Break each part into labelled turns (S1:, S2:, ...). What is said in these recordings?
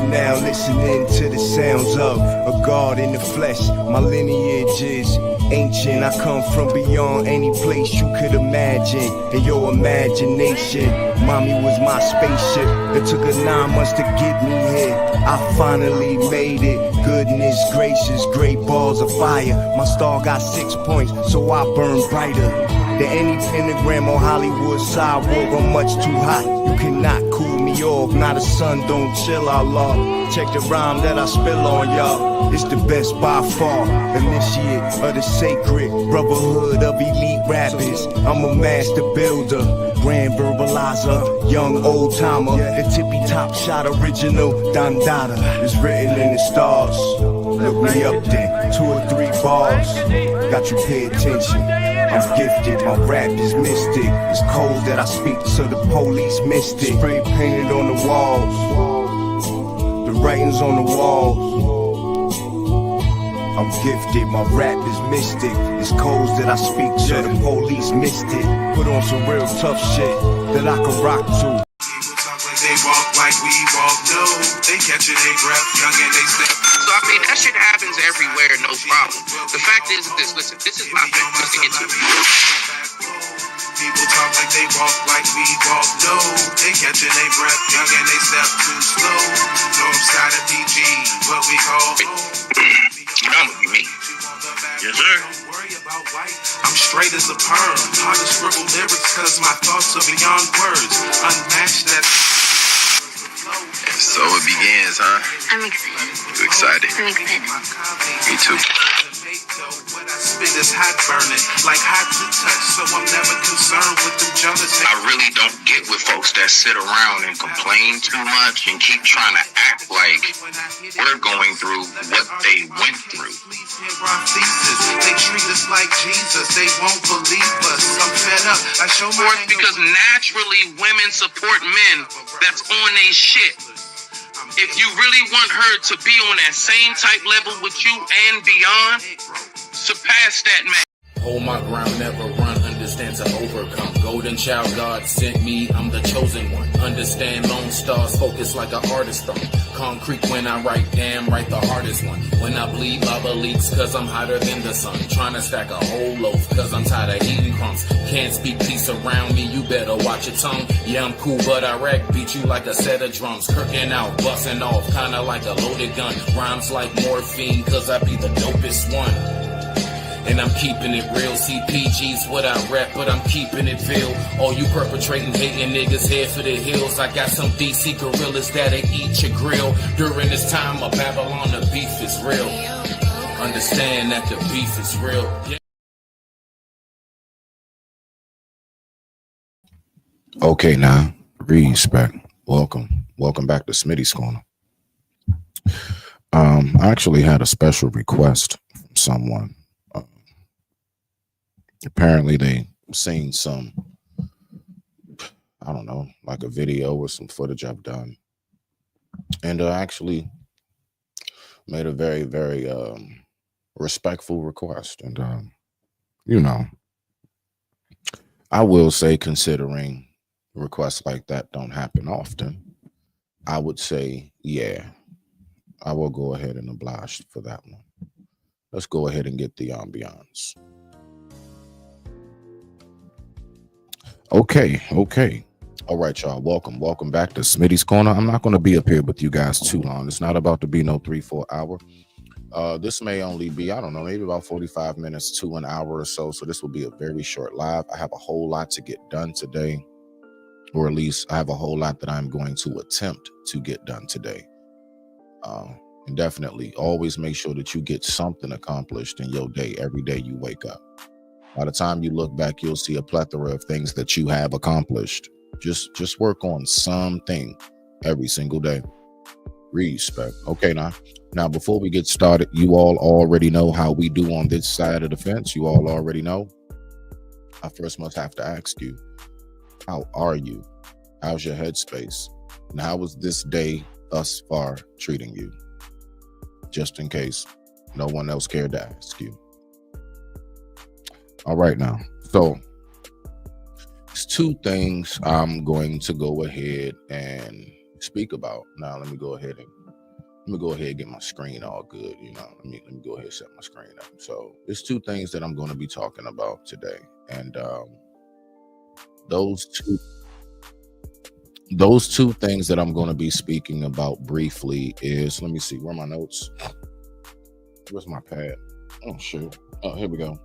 S1: Now listening to the sounds of a God in the flesh. My lineage is ancient. I come from beyond any place you could imagine. In your imagination, mommy was my spaceship. It took her 9 months to get me here. I finally made it. Goodness gracious, great balls of fire. My star got 6 points, so I burn brighter than any pentagram on Hollywood sidewalk. I'm much too hot, you cannot cool me off. Not a sun, don't chill, Allah. Check the rhyme that I spill on y'all. It's the best by far. Initiate of the sacred brotherhood of elite rappers. I'm a master builder, grand verbalizer, young old timer. The tippy top shot original Don Dada is written in the stars. Look me up then, 2 or 3 bars. Got you pay attention. I'm gifted, my rap is mystic. It's cold that I speak, so the police missed it. Spray painted on the walls, the writings on the walls. I'm gifted, my rap is mystic. It's codes that I speak, so the police missed it. Put on some real tough shit that I can rock to.
S2: They walk like we walk, no. They catching their breath, young and they step.
S3: So I mean, that shit happens everywhere, no problem. The fact is this, listen, this is my thing, just to get to it.
S2: People talk like they walk like we walk, no. They catching their breath, young and they step too slow. North side of PG, what we call
S3: You know what you mean. Yes, sir.
S2: I'm straight as a perm. Hard to scribble lyrics cause my thoughts are beyond words. Unmatched that.
S3: So it begins, huh?
S4: I'm excited.
S3: You excited?
S4: I'm excited.
S3: Me too.
S2: What I spit is hot burning, like hot to touch, so I'm never concerned with them jealous.
S3: I really don't get with folks that sit around and complain too much and keep trying to act like we're going through what they went through.
S2: They treat us like Jesus, they won't believe us. I'm fed up. I show my
S3: because naturally women support men that's on their shit. If you really want her to be on that same type level with you and beyond, surpass that man.
S5: Hold my ground, never run, understand to overcome. Golden child, God sent me, I'm the chosen one. Understand lone stars, focus like an artist on. Concrete when I write, damn right the hardest one. When I bleed, lava leaks, cause I'm hotter than the sun. Trying to stack a whole loaf, cause I'm tired of eating crumbs. Can't speak peace around me, you better watch your tongue. Yeah, I'm cool, but I wreck, beat you like a set of drums. Kirking out, busting off, kinda like a loaded gun. Rhymes like morphine, cause I be the dopest one. And I'm keeping it real. CPG's what I rap, but I'm keeping it real. All you perpetrating, hating niggas head for the hills. I got some DC gorillas that'll eat your grill. During this time of Babylon, the beef is real. Understand that the beef is real. Yeah.
S6: Okay, now, respect. Welcome back to Smitty's Corner. I actually had a special request from someone. Apparently they seen some, I don't know, like a video or some footage I've done, and actually made a very, very respectful request. And you know, I will say, considering requests like that don't happen often, I would say, yeah, I will go ahead and oblige for that one. Let's go ahead and get the ambiance. Okay. All right, y'all. Welcome back to Smitty's Corner. I'm not going to be up here with you guys too long. It's not about to be no 3-4 hour. This may only be, I don't know, maybe about 45 minutes to an hour or so. So this will be a very short live. I have a whole lot to get done today, or at least I have a whole lot that I'm going to attempt to get done today. And definitely always make sure that you get something accomplished in your day every day you wake up. By the time you look back, you'll see a plethora of things that you have accomplished. Just work on something every single day. Respect. Okay, now before we get started, you all already know how we do on this side of the fence. You all already know. I first must have to ask you, how are you? How's your headspace? And how was this day thus far treating you? Just in case no one else cared to ask you. All right now. So it's two things I'm going to go ahead and speak about. Now let me go ahead and get my screen all good. Let me go ahead and set my screen up. So there's two things that I'm going to be talking about today. And those two things that I'm going to be speaking about briefly is, let me see, where are my notes? Where's my pad? Oh, shoot. Oh, here we go.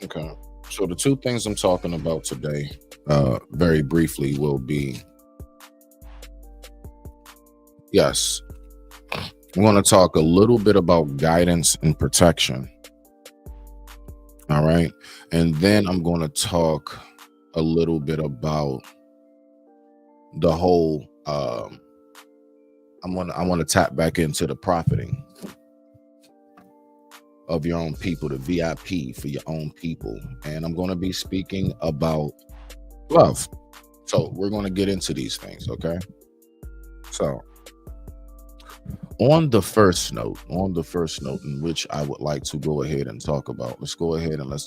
S6: Okay. So the two things I'm talking about today, very briefly, will be, yes, I'm going to talk a little bit about guidance and protection. All right. And then I'm going to talk a little bit about the whole, I want to tap back into the profiting of your own people, the VIP for your own people. And I'm going to be speaking about love. So we're going to get into these things. Okay. So on the first note in which I would like to go ahead and talk about, let's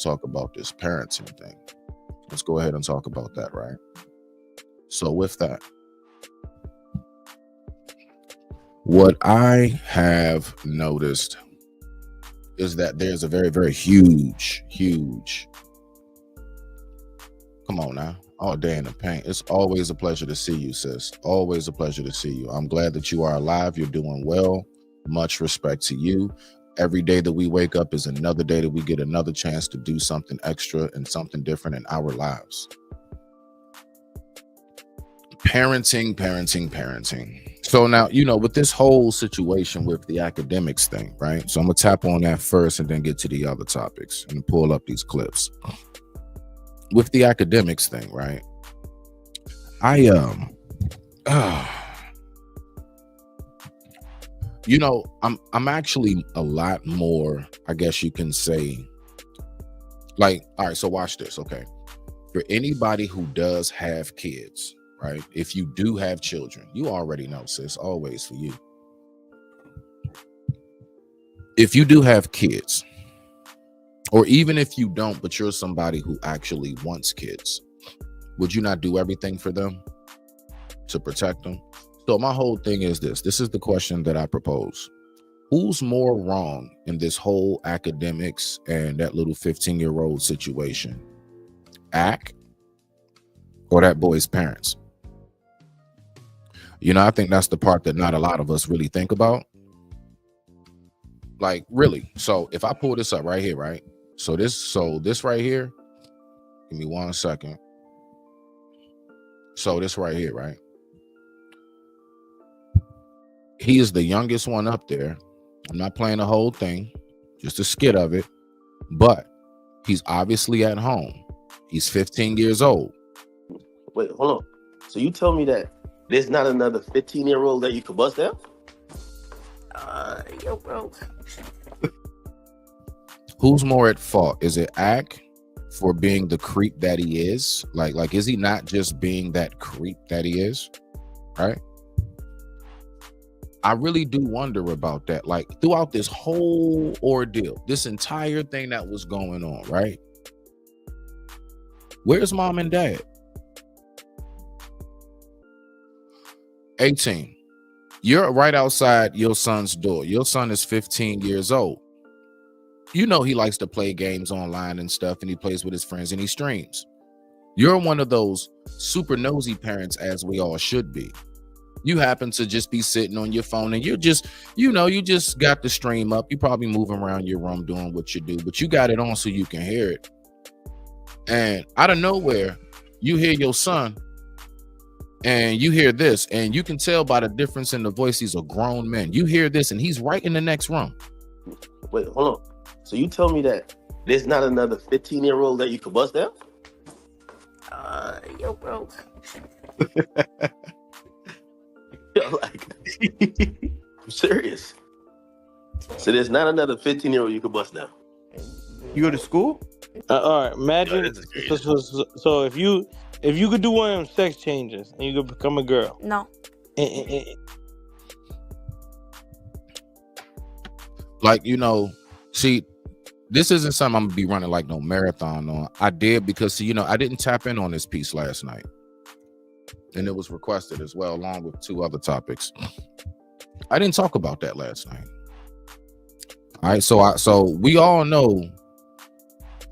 S6: talk about this parenting thing. Let's go ahead and talk about that, right? So with that, what I have noticed is that there's a very, very huge, come on now, all day in the paint. It's always a pleasure to see you, sis. Always a pleasure to see you. I'm glad that you are alive. You're doing well. Much respect to you. Every day that we wake up is another day that we get another chance to do something extra and something different in our lives. Parenting. So now, with this whole situation with the academics thing, right? So I'm going to tap on that first and then get to the other topics and pull up these clips. With the academics thing, right? I'm actually a lot more, I guess you can say, like, all right, so watch this, okay? For anybody who does have kids, right? If you do have children, you already know, sis, always for you. If you do have kids, or even if you don't, but you're somebody who actually wants kids, would you not do everything for them to protect them? So my whole thing is this. This is the question that I propose. Who's more wrong in this whole academics and that little 15-year-old situation? Ak or that boy's parents? I think that's the part that not a lot of us really think about. Like, really. So if I pull this up right here, right? So this right here, give me 1 second. So this right here, right? He is the youngest one up there. I'm not playing the whole thing, just a skit of it. But he's obviously at home. He's 15 years old.
S4: Wait, hold on. So you tell me that there's not another 15-year-old that you could bust out? Yo, bro.
S6: Who's more at fault? Is it Ak for being the creep that he is? Like, is he not just being that creep that he is? Right? I really do wonder about that. Like, throughout this whole ordeal, this entire thing that was going on, right? Where's mom and dad? 18. You're right outside your son's door. Your son is 15 years old. He likes to play games online and stuff, and he plays with his friends and he streams. You're one of those super nosy parents, as we all should be. You happen to just be sitting on your phone and you're just, you just got the stream up. You probably moving around your room doing what you do, but you got it on so you can hear it. And out of nowhere, you hear your son and you hear this, and you can tell by the difference in the voice, these are grown men. You hear this and he's right in the next room.
S4: Wait, hold on. So you tell me that there's not another 15-year-old that you could bust out? Yo, bro. I'm serious. So there's not another 15-year-old you could bust down.
S7: You go to school?
S8: All right. Imagine. So if you could do one of them sex changes and you could become a girl.
S9: No.
S6: Like, you know, see, this isn't something I'm gonna be running like no marathon on. I did because, see, you know, I didn't tap in on this piece last night, and it was requested as well, along with 2 other topics. I didn't talk about that last night. All right, so we all know.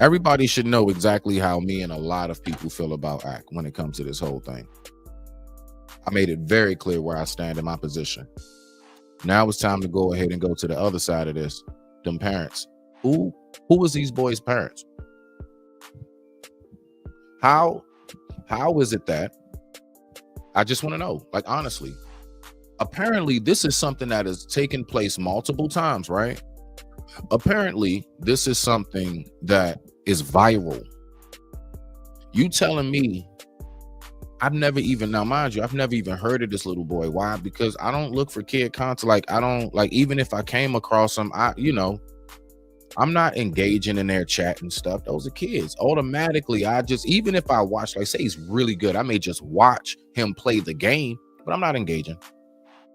S6: Everybody should know exactly how me and a lot of people feel about ACT when it comes to this whole thing. I made it very clear where I stand in my position. Now it's time to go ahead and go to the other side of this. Them parents. Who was these boys' parents? How is it that? I just want to know, like, honestly. Apparently, this is something that has taken place multiple times, right? Apparently, this is something that is viral. You telling me I've never even, now mind you, I've never even heard of this little boy. Why? Because I don't look for kid content. Like, I don't, like, even if I came across them, I'm not engaging in their chat and stuff. Those are kids. Automatically, even if I watch, like, say he's really good, I may just watch him play the game, but I'm not engaging.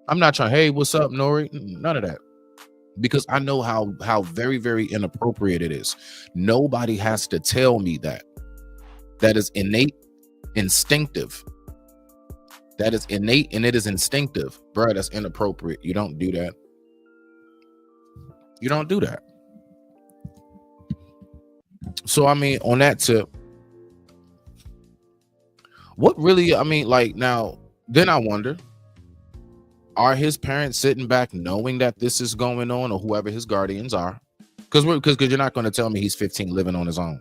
S6: I'm not trying, hey, what's up, Nori? None of that. Because I know how very, very inappropriate it is. Nobody has to tell me that. That is innate, instinctive. That is innate, and it is instinctive. Bro, that's inappropriate. You don't do that. You don't do that. So, I mean, on that tip, what really, I mean, like, now, then I wonder, are his parents sitting back knowing that this is going on, or whoever his guardians are? Because you're not going to tell me he's 15 living on his own.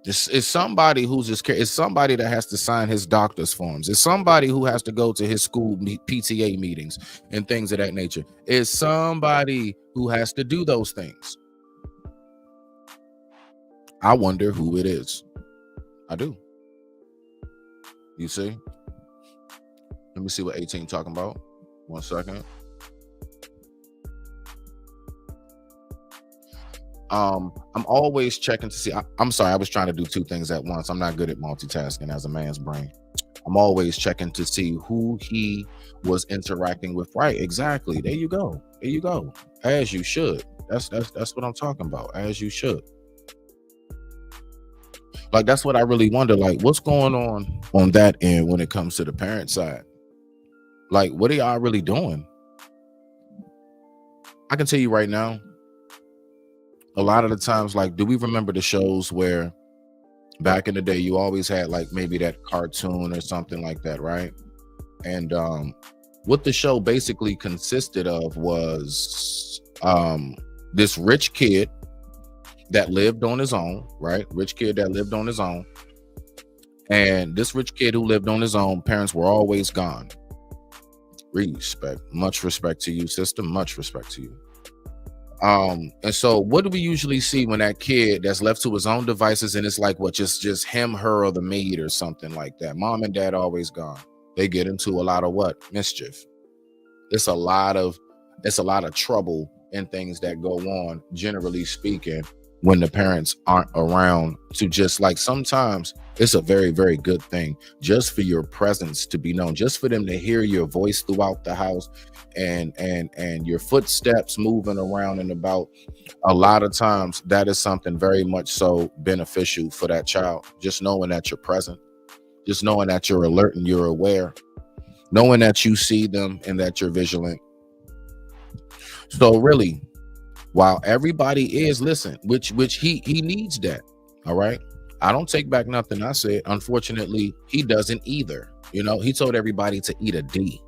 S6: It's somebody who's just, it's somebody that has to sign his doctor's forms. It's somebody who has to go to his school PTA meetings and things of that nature. It's somebody who has to do those things. I wonder who it is. I do. You see? Let me see what 18 talking about. 1 second. I'm always checking to see. I'm sorry, I was trying to do 2 things at once. I'm not good at multitasking as a man's brain. I'm always checking to see who he was interacting with. Right, exactly. There you go. There you go. As you should. That's what I'm talking about. As you should. Like, that's what I really wonder. Like, what's going on that end when it comes to the parent side? Like, what are y'all really doing? I can tell you right now, a lot of the times, like, do we remember the shows where back in the day you always had, like, maybe that cartoon or something like that, right? And what the show basically consisted of was this rich kid that lived on his own, right? Rich kid that lived on his own. And this rich kid who lived on his own, parents were always gone. Respect. Much respect to you, sister. Much respect to you. And so what do we usually see when that kid that's left to his own devices, and it's like, what, just him, her, or the maid or something like that? Mom and dad always gone. They get into a lot of what? Mischief. It's a lot of trouble and things that go on, generally speaking, when the parents aren't around to just, like, sometimes it's a very, very good thing just for your presence to be known, just for them to hear your voice throughout the house and your footsteps moving around and about. A lot of times that is something very much so beneficial for that child. Just knowing that you're present, just knowing that you're alert and you're aware, knowing that you see them and that you're vigilant. So really, while everybody is, listen, which he needs that. All right. I don't take back nothing I said. Unfortunately, he doesn't either. You know, he told everybody to eat a D.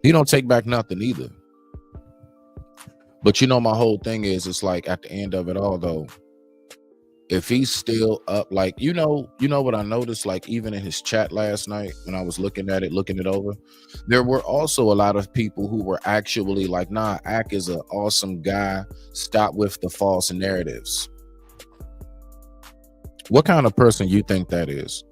S6: He don't take back nothing either. But you know, my whole thing is, it's like, at the end of it all, though, if he's still up, like, you know what I noticed, like, even in his chat last night when I was looking it over, there were also a lot of people who were actually like, nah, Ak is an awesome guy. Stop with the false narratives. What kind of person you think that is?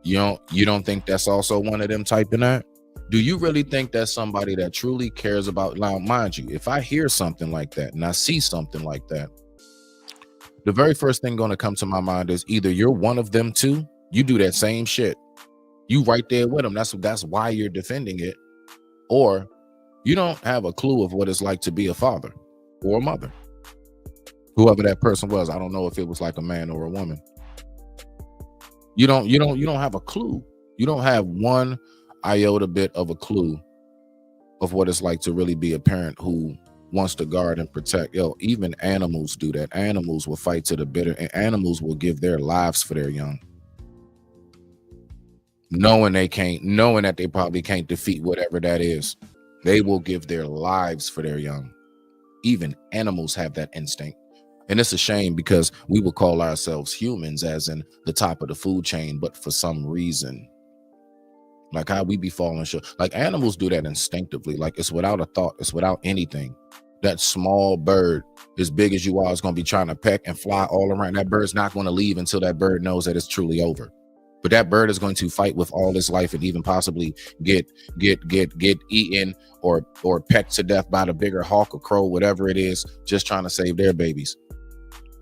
S6: You don't think that's also one of them typing that? Do you really think that's somebody that truly cares about? Now, mind you, if I hear something like that and I see something like that, the very first thing going to come to my mind is either you're one of them too, you do that same shit, You right there with them. That's why you're defending it. Or you don't have a clue of what it's like to be a father or a mother. Whoever that person was, I don't know if it was like a man or a woman. You don't have a clue. You don't have one iota bit of a clue of what it's like to really be a parent who wants to guard and protect. Even animals do that. Animals will fight to the bitter, and animals will give their lives for their young, knowing that they probably can't defeat whatever that is. They will give their lives for their young. Even animals have that instinct. And it's a shame because we would call ourselves humans as in the top of the food chain, but for some reason, like how we be falling short. Like animals do that instinctively. Like it's without a thought. It's without anything. That small bird, as big as you are, is going to be trying to peck and fly all around. That bird's not going to leave until that bird knows that it's truly over. But that bird is going to fight with all its life and even possibly get eaten or pecked to death by the bigger hawk or crow, whatever it is, just trying to save their babies.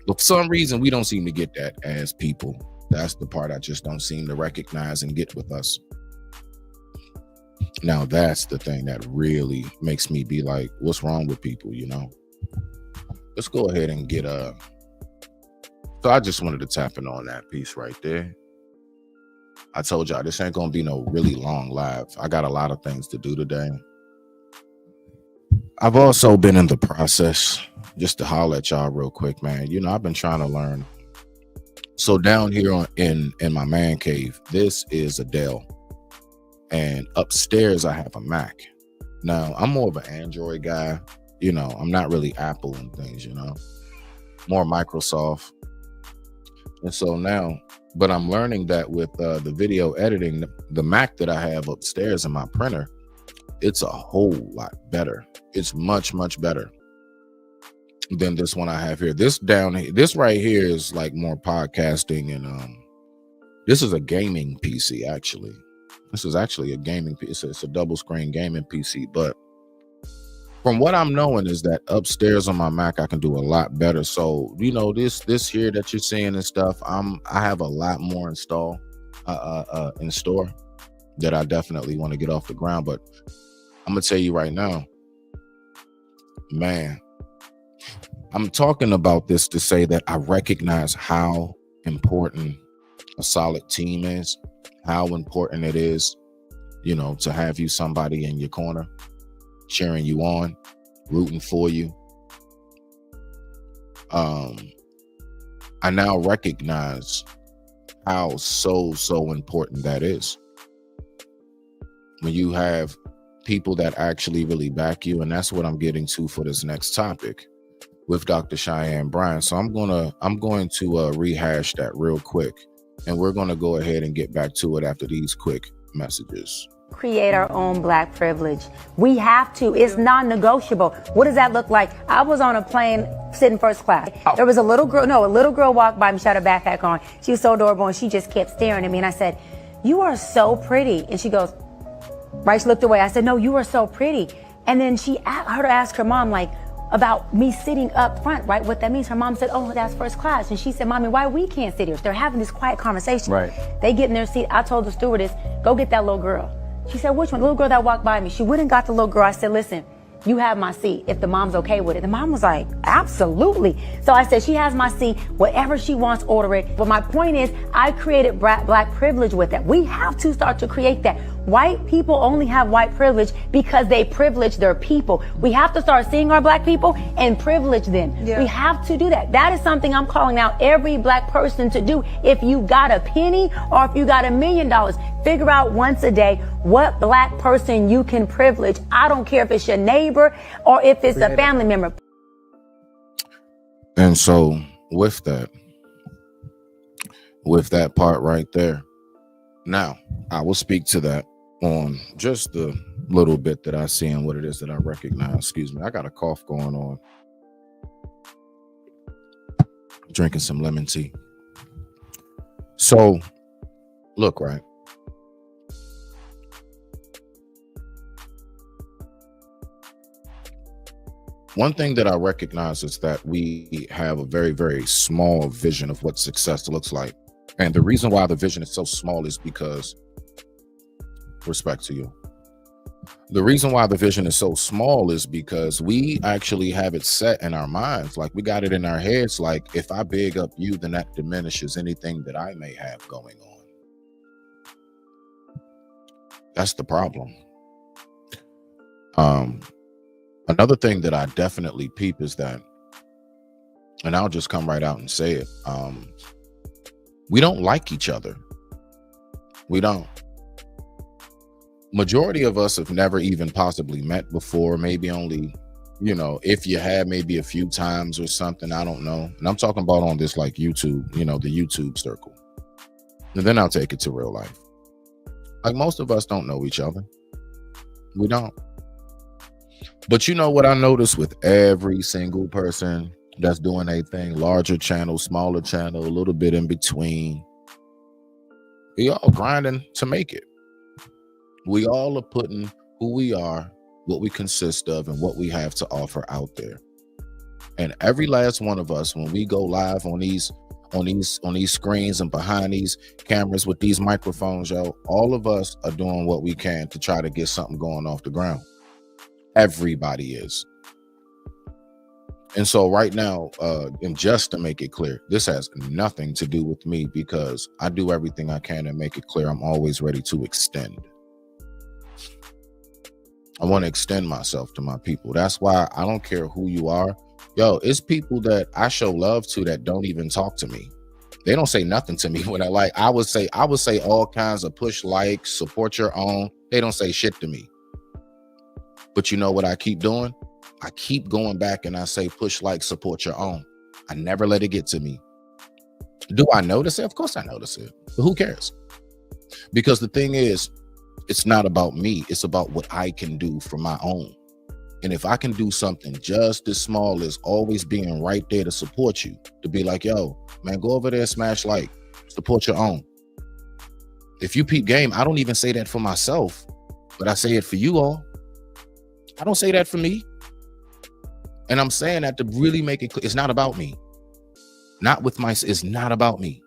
S6: But for some reason, we don't seem to get that as people. That's the part I just don't seem to recognize and get with us. Now, that's the thing that really makes me be like, what's wrong with people, you know? Let's go ahead and get So I just wanted to tap in on that piece right there. I told y'all this ain't gonna be no really long live. I got a lot of things to do today. I've also been in the process, just to holler at y'all real quick, man. You know, I've been trying to learn. So down here in my man cave, this is a Dell. And upstairs I have a Mac. Now, I'm more of an Android guy. You know, I'm not really Apple and things, you know. More Microsoft. And so now, but I'm learning that with the video editing, the Mac that I have upstairs in my printer, it's a whole lot better. It's much, much better than this one I have here. This right here is like more podcasting, and this is a gaming PC actually. This is actually a gaming PC. It's a double screen gaming PC, but from what I'm knowing is that upstairs on my Mac I can do a lot better. So you know, this here that you're seeing and stuff, I have a lot more in store that I definitely want to get off the ground. But I'm gonna tell you right now, man, I'm talking about this to say that I recognize how important a solid team is, how important it is, you know, to have you somebody in your corner, cheering you on, rooting for you. I now recognize how so important that is. When you have people that actually really back you, and that's what I'm getting to for this next topic with Dr. Cheyenne Bryant. So I'm going to rehash that real quick, and we're going to go ahead and get back to it after these quick messages.
S9: Create our own Black privilege. We have to. It's non-negotiable. What does that look like? I was on a plane sitting first class. There was a little girl walked by me. She had her backpack on. She was so adorable, and she just kept staring at me. And I said, "You are so pretty." And she goes, right? She looked away. I said, "No, you are so pretty." And then I heard her ask her mom, like, about me sitting up front, right? What that means. Her mom said, "Oh, that's first class." And she said, "Mommy, why we can't sit here?" They're having this quiet conversation.
S7: Right.
S9: They get in their seat. I told the stewardess, "Go get that little girl." She said, "Which one?" The little girl that walked by me. She went and got the little girl. I said, "Listen, you have my seat if the mom's okay with it." The mom was like, "Absolutely." So I said, "She has my seat. Whatever she wants, order it." But my point is, I created Black privilege with that. We have to start to create that. White people only have white privilege because they privilege their people. We have to start seeing our Black people and privilege them. Yeah. We have to do that. That is something I'm calling out every Black person to do. If you got a penny or if you got $1 million, figure out once a day what Black person you can privilege. I don't care if it's your neighbor or if it's a family member.
S6: And so with that part right there, now I will speak to that on just the little bit that I see and what it is that I recognize. Excuse me, I got a cough going on. Drinking some lemon tea. So look, right. One thing that I recognize is that we have a very, very small vision of what success looks like. And the reason why the vision is so small is because Respect to you. The reason why the vision is so small is because we actually have it set in our minds. Like, we got it in our heads. Like, if I big up you, then that diminishes anything that I may have going on. That's the problem. Another thing that I definitely peep is that, and I'll just come right out and say it, we don't like each other. We don't. Majority of us have never even possibly met before, maybe only, you know, if you had, maybe a few times or something, I don't know. And I'm talking about on this like YouTube, you know, the YouTube circle. And then I'll take it to real life. Like, most of us don't know each other. We don't. But you know what I notice with every single person that's doing a thing, larger channel, smaller channel, a little bit in between, we all grinding to make it. We all are putting who we are, what we consist of, and what we have to offer out there. And every last one of us, when we go live on these screens and behind these cameras with these microphones, yo, all of us are doing what we can to try to get something going off the ground. Everybody is. And so right now, and just to make it clear, this has nothing to do with me, because I do everything I can to make it clear I'm always ready to extend. I want to extend myself to my people. That's why I don't care who you are. Yo, it's people that I show love to that don't even talk to me. They don't say nothing to me when I would say all kinds of push like, support your own. They don't say shit to me. But you know what I keep doing? I keep going back and I say push like, support your own. I never let it get to me. Do I notice it? Of course I notice it. But who cares? Because the thing is, it's not about me. It's about what I can do for my own. And if I can do something just as small as always being right there to support you, to be like, yo, man, go over there, smash like, support your own. If you peep game, I don't even say that for myself, but I say it for you all. I don't say that for me. And I'm saying that to really make it clear. It's not about me. It's not about me.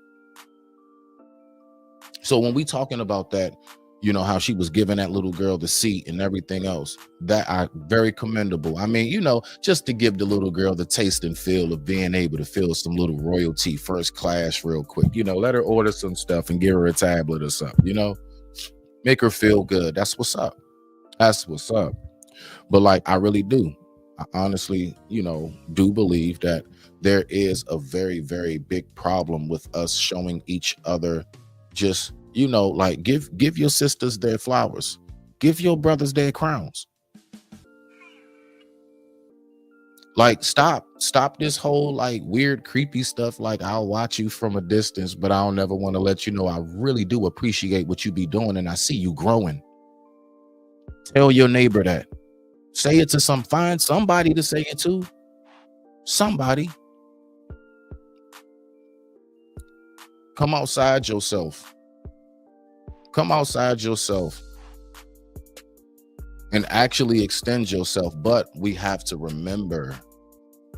S6: So when we talking about that, you know, how she was giving that little girl the seat and everything else, that are very commendable. I mean, you know, just to give the little girl the taste and feel of being able to feel some little royalty first class real quick, you know, let her order some stuff and give her a tablet or something, you know, make her feel good. That's what's up. That's what's up. But like, I really do. I honestly, you know, do believe that there is a very, very big problem with us showing each other just, you know, like give your sisters their flowers, give your brothers their crowns. Like, stop this whole like weird, creepy stuff. Like, I'll watch you from a distance, but I'll never want to let you know I really do appreciate what you be doing and I see you growing. Tell your neighbor that. Say it to find somebody to say it to. Somebody. Come outside yourself. Come outside yourself and actually extend yourself. But we have to remember,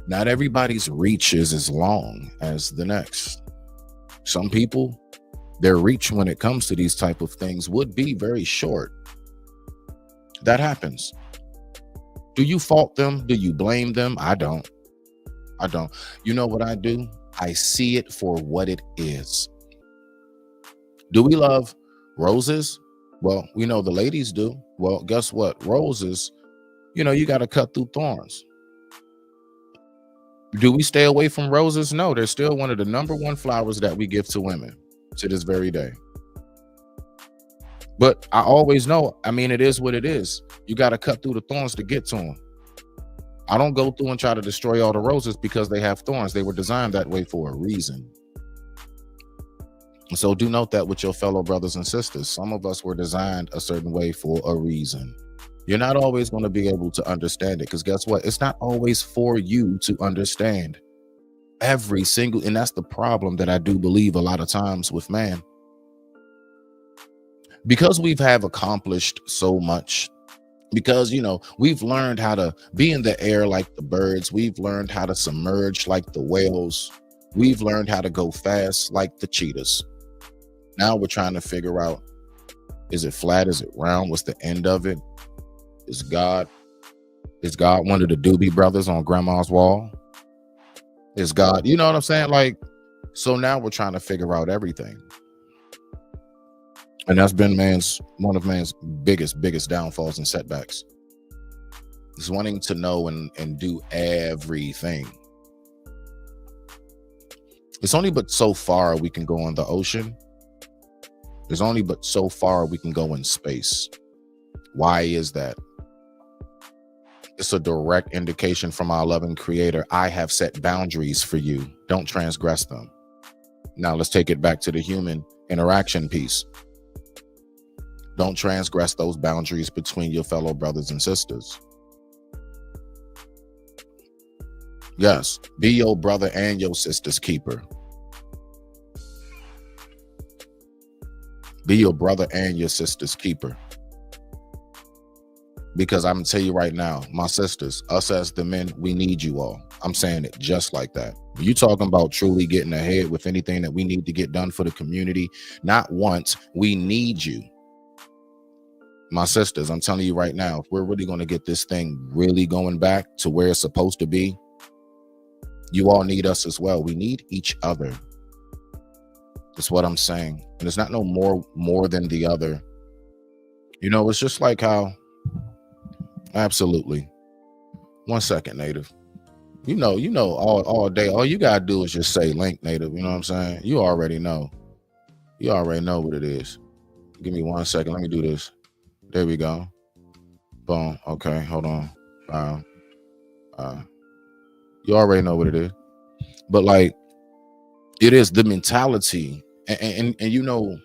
S6: not everybody's reach is as long as the next. Some people, their reach when it comes to these type of things would be very short. That happens. Do you fault them? Do you blame them? I don't. You know what I do? I see it for what it is. Do we love roses? Well, we know the ladies do. Well, guess what? Roses, you know, you got to cut through thorns. Do we stay away from roses? No, they're still one of the #1 flowers that we give to women to this very day. But I always know, I mean, it is what it is. You got to cut through the thorns to get to them. I don't go through and try to destroy all the roses because they have thorns. They were designed that way for a reason. So do note that with your fellow brothers and sisters. Some of us were designed a certain way for a reason. You're not always going to be able to understand it, because guess what? It's not always for you to understand every single, and that's the problem that I do believe a lot of times with man. Because we've accomplished so much, because, you know, we've learned how to be in the air like the birds. We've learned how to submerge like the whales. We've learned how to go fast like the cheetahs. Now we're trying to figure out Is it flat? Is it round? What's the end of it? Is God one of the Doobie Brothers on grandma's wall? Is God, you know what I'm saying? Like, so now we're trying to figure out everything. And that's been one of man's biggest downfalls and setbacks. Is wanting to know and do everything. It's only but so far we can go on the ocean. There's only but so far we can go in space. Why is that? It's a direct indication from our loving creator. I have set boundaries for you. Don't transgress them. Now let's take it back to the human interaction piece. Don't transgress those boundaries between your fellow brothers and sisters. Yes, be your brother and your sister's keeper. Be your brother and your sister's keeper. Because I'm gonna tell you right now, my sisters, us as the men, we need you all. I'm saying it just like that. When you talking about truly getting ahead with anything that we need to get done for the community, not once, we need you. My sisters, I'm telling you right now, if we're really going to get this thing really going back to where it's supposed to be, you all need us as well. We need each other. That's what I'm saying. And it's not no more than the other. You know, it's just like how, absolutely. 1 second, Native. You know, all day, all you gotta do is just say link, Native. You know what I'm saying? You already know. You already know what it is. Give me 1 second. Let me do this. There we go. Boom. Okay, hold on. You already know what it is. But like, it is the mentality. And you know,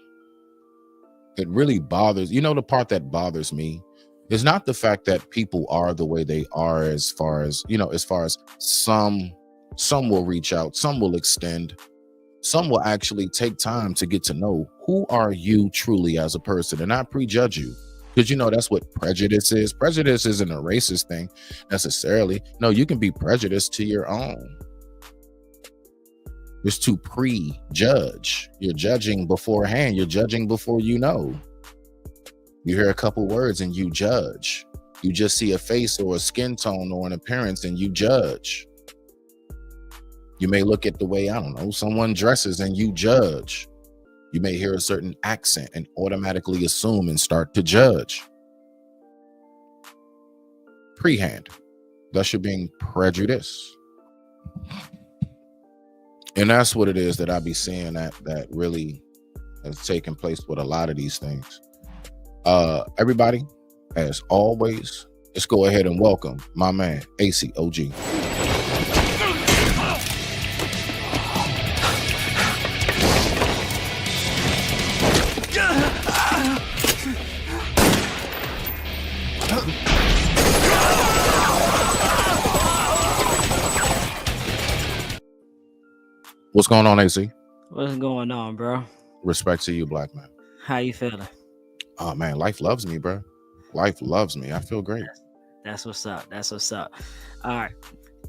S6: it really bothers, you know, the part that bothers me is not the fact that people are the way they are, as far as, you know, as far as some will reach out, some will extend, some will actually take time to get to know who are you truly as a person and not prejudge you. Because, you know, that's what prejudice is. Prejudice isn't a racist thing necessarily. No, you can be prejudiced to your own. It's to prejudge. You're judging beforehand. You're judging before you know. You hear a couple words and you judge. You just see a face or a skin tone or an appearance and you judge. You may look at the way, I don't know, someone dresses and you judge. You may hear a certain accent and automatically assume and start to judge. Prehand. Thus you're being prejudiced. And that's what it is that I be seeing that really has taken place with a lot of these things. Everybody, as always, let's go ahead and welcome my man, ACOG. What's going on, AC?
S10: What's going on, bro?
S6: Respect to you, black man.
S10: How you feeling?
S6: Oh man, life loves me, bro. Life loves me. I feel great.
S10: That's what's up. That's what's up. All right.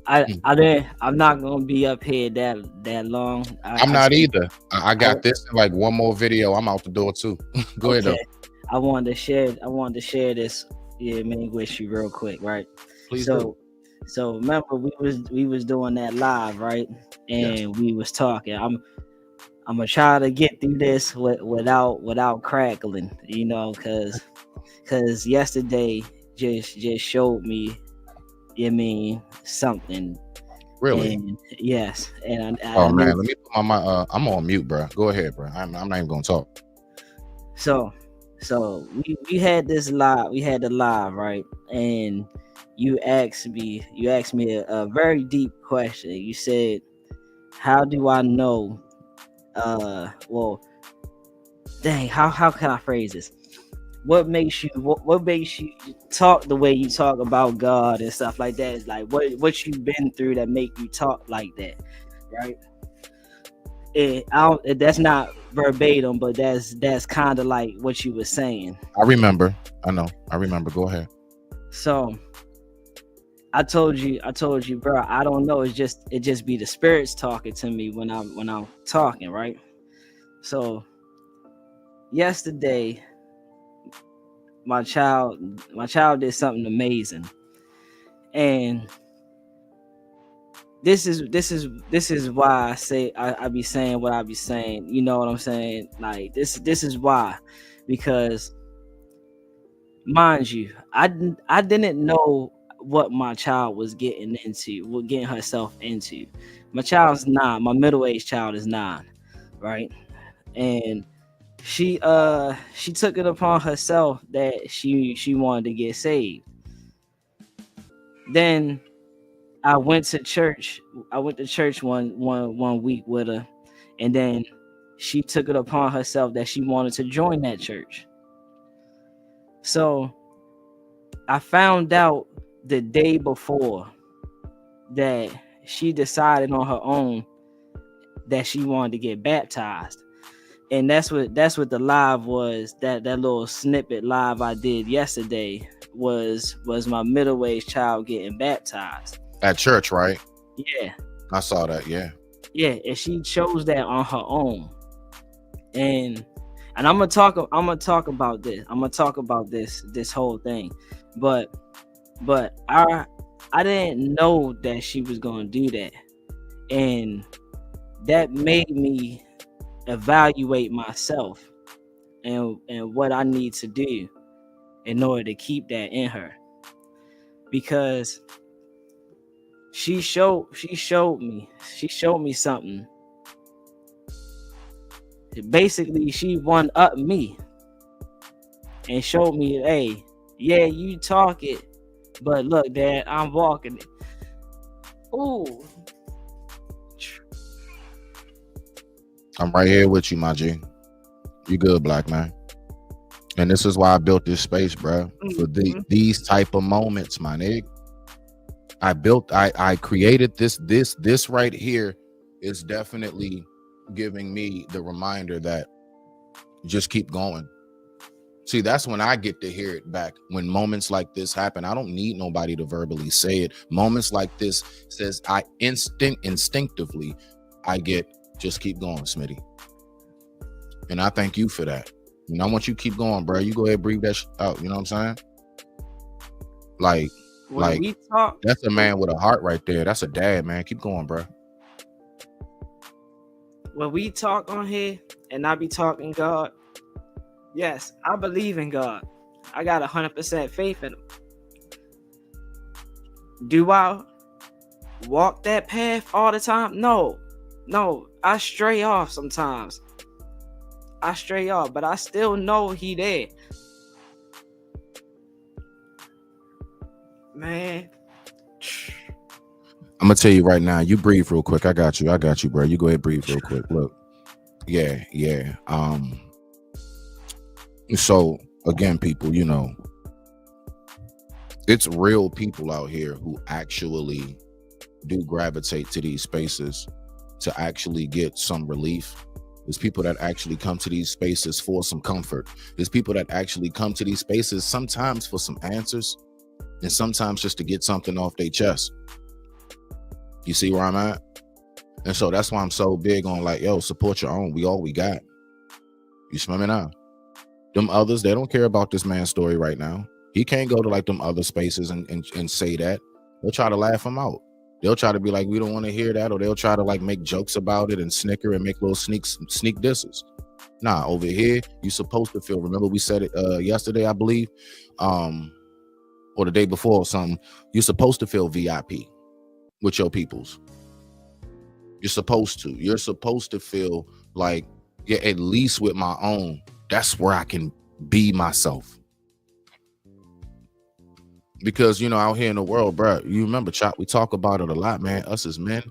S10: I'm not gonna be up here that long.
S6: I'm not either. I got this in like one more video. I'm out the door too. Go ahead though.
S10: I wanted to share this with you real quick, right?
S6: Please do.
S10: So remember we was doing that live, right? And yes, we was talking. I'm gonna try to get through this without crackling, you know, because yesterday just showed me, something.
S6: Really?
S10: And, yes. And
S6: man, let me put my I'm on mute, bro. Go ahead, bro. I'm not even gonna talk.
S10: So we had this live. We had the live, right? And you asked me a very deep question. You said, how do I know? Well, dang, how can I phrase this? What makes you talk the way you talk about God and stuff like that? Is like what you've been through that make you talk like that, right? That's not verbatim, but that's kind of like what you were saying.
S6: I remember. I know. I remember. Go ahead.
S10: So I told you, bro, I don't know. It just be the spirits talking to me when I'm talking, right? So yesterday, my child did something amazing. And this is why I say I be saying what I be saying. You know what I'm saying? Like this is why, because mind you, I didn't know what my child was getting herself into. My child's 9. My middle-aged child is 9, right? And she took it upon herself that she wanted to get saved. Then I went to church. I went to church one week with her, and then she took it upon herself that she wanted to join that church. So I found out the day before that she decided on her own that she wanted to get baptized. And that's what the live was. That little snippet live I did yesterday was my middle-aged child getting baptized
S6: At church, right?
S10: Yeah,
S6: I saw that. Yeah.
S10: and she chose that on her own. And I'm gonna talk about this. I'm gonna talk about this whole thing, but I didn't know that she was gonna do that, and that made me evaluate myself and what I need to do in order to keep that in her, because she showed me something. Basically, she one up me and showed me, hey, yeah, you talk it, but look, Dad, I'm walking it. Ooh.
S6: I'm right here with you, my G. You good, black man. And this is why I built this space, bro. For these type of moments, my nigga. I created this right here is definitely giving me the reminder that just keep going. See, that's when I get to hear it back. When moments like this happen, I don't need nobody to verbally say it. Moments like this says I instinctively I get, just keep going, Smitty. And I thank you for that. And I want you to keep going, bro. You go ahead and breathe that out. You know what I'm saying? Like
S10: we talk,
S6: that's a man with a heart right there. That's a dad, man. Keep going, bro.
S10: When we talk on here and I be talking God, yes, I believe in God. I got 100% faith in him. Do I walk that path all the time? No, I stray off sometimes. But I still know he there. Man.
S6: I'm gonna tell you right now, you breathe real quick. I got you, bro. You go ahead and breathe real quick. Look. Yeah. So again, people, you know, it's real people out here who actually do gravitate to these spaces to actually get some relief. There's people that actually come to these spaces for some comfort. There's people that actually come to these spaces sometimes for some answers and sometimes just to get something off their chest. You see where I'm at? And so that's why I'm so big on like, yo, support your own. We all we got. You smell me now? Them others, they don't care about this man's story right now. He can't go to like them other spaces and say that. They'll try to laugh him out. They'll try to be like, we don't want to hear that, or they'll try to like make jokes about it and snicker and make little sneak disses. Nah, over here, you're supposed to feel. Remember, we said it yesterday, I believe, or the day before or something. You're supposed to feel VIP with your peoples. You're supposed to. You're supposed to feel like, yeah, at least with my own, that's where I can be myself. Because, you know, out here in the world, bro, you remember, Chop, we talk about it a lot, man, us as men.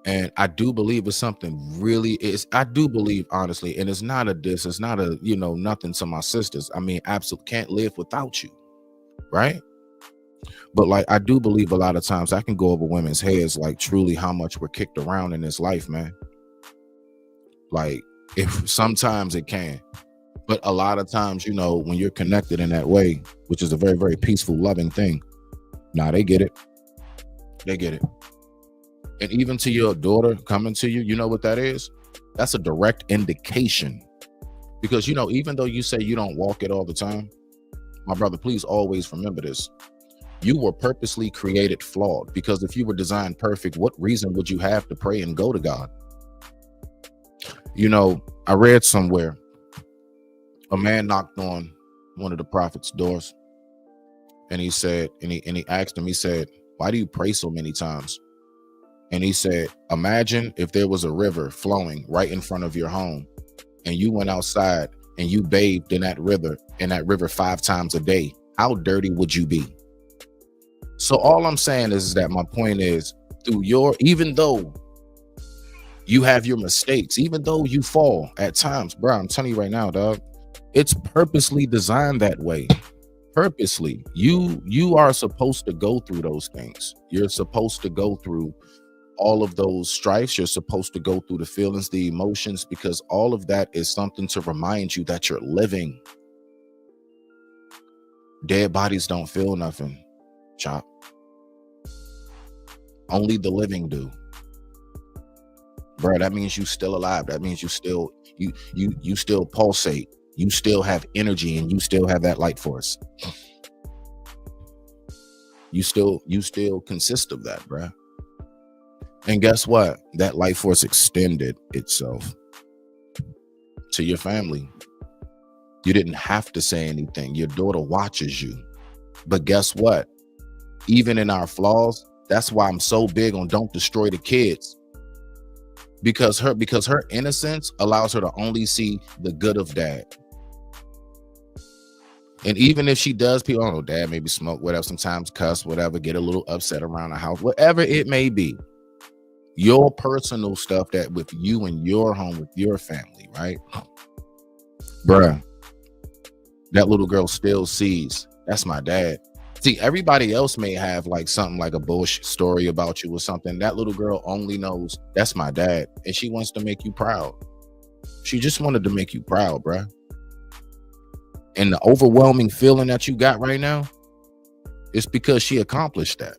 S6: And I do believe it's something really is. I do believe, honestly, and it's not a diss. It's not a, you know, nothing to my sisters. I mean, absolutely can't live without you. Right. But like, I do believe a lot of times I can go over women's heads, like truly how much we're kicked around in this life, man. Like, if sometimes it can. But a lot of times, you know, when you're connected in that way, which is a very, very peaceful, loving thing, they get it. They get it. And even to your daughter coming to you, you know what that is? That's a direct indication. Because, you know, even though you say you don't walk it all the time, my brother, please always remember this. You were purposely created flawed, because if you were designed perfect, what reason would you have to pray and go to God? You know, I read somewhere a man knocked on one of the prophet's doors, and he said, and he asked him, he said, why do you pray so many times? And he said, imagine if there was a river flowing right in front of your home, and you went outside and you bathed in that river 5 times a day. How dirty would you be? So all I'm saying is that my point is, even though you have your mistakes, even though you fall at times, bro, I'm telling you right now, dog, it's purposely designed that way. Purposely. You are supposed to go through those things. You're supposed to go through all of those strifes. You're supposed to go through the feelings, the emotions, because all of that is something to remind you that you're living. Dead bodies don't feel nothing, Chop. Only the living do. Bro, that means you still alive. That means you still pulsate. You still have energy, and you still have that light force. You still consist of that, bro. And guess what? That life force extended itself to your family. You didn't have to say anything. Your daughter watches you. But guess what? Even in our flaws, that's why I'm so big on don't destroy the kids. Because her innocence allows her to only see the good of dad. And even if she does, people, oh, dad maybe smoke, whatever, sometimes cuss, whatever, get a little upset around the house, whatever it may be. Your personal stuff that with you and your home, with your family, right? Bruh, that little girl still sees, that's my dad. See, everybody else may have like something like a bullshit story about you or something. That little girl only knows that's my dad, and she wants to make you proud. She just wanted to make you proud, bruh. And the overwhelming feeling that you got right now is because she accomplished that.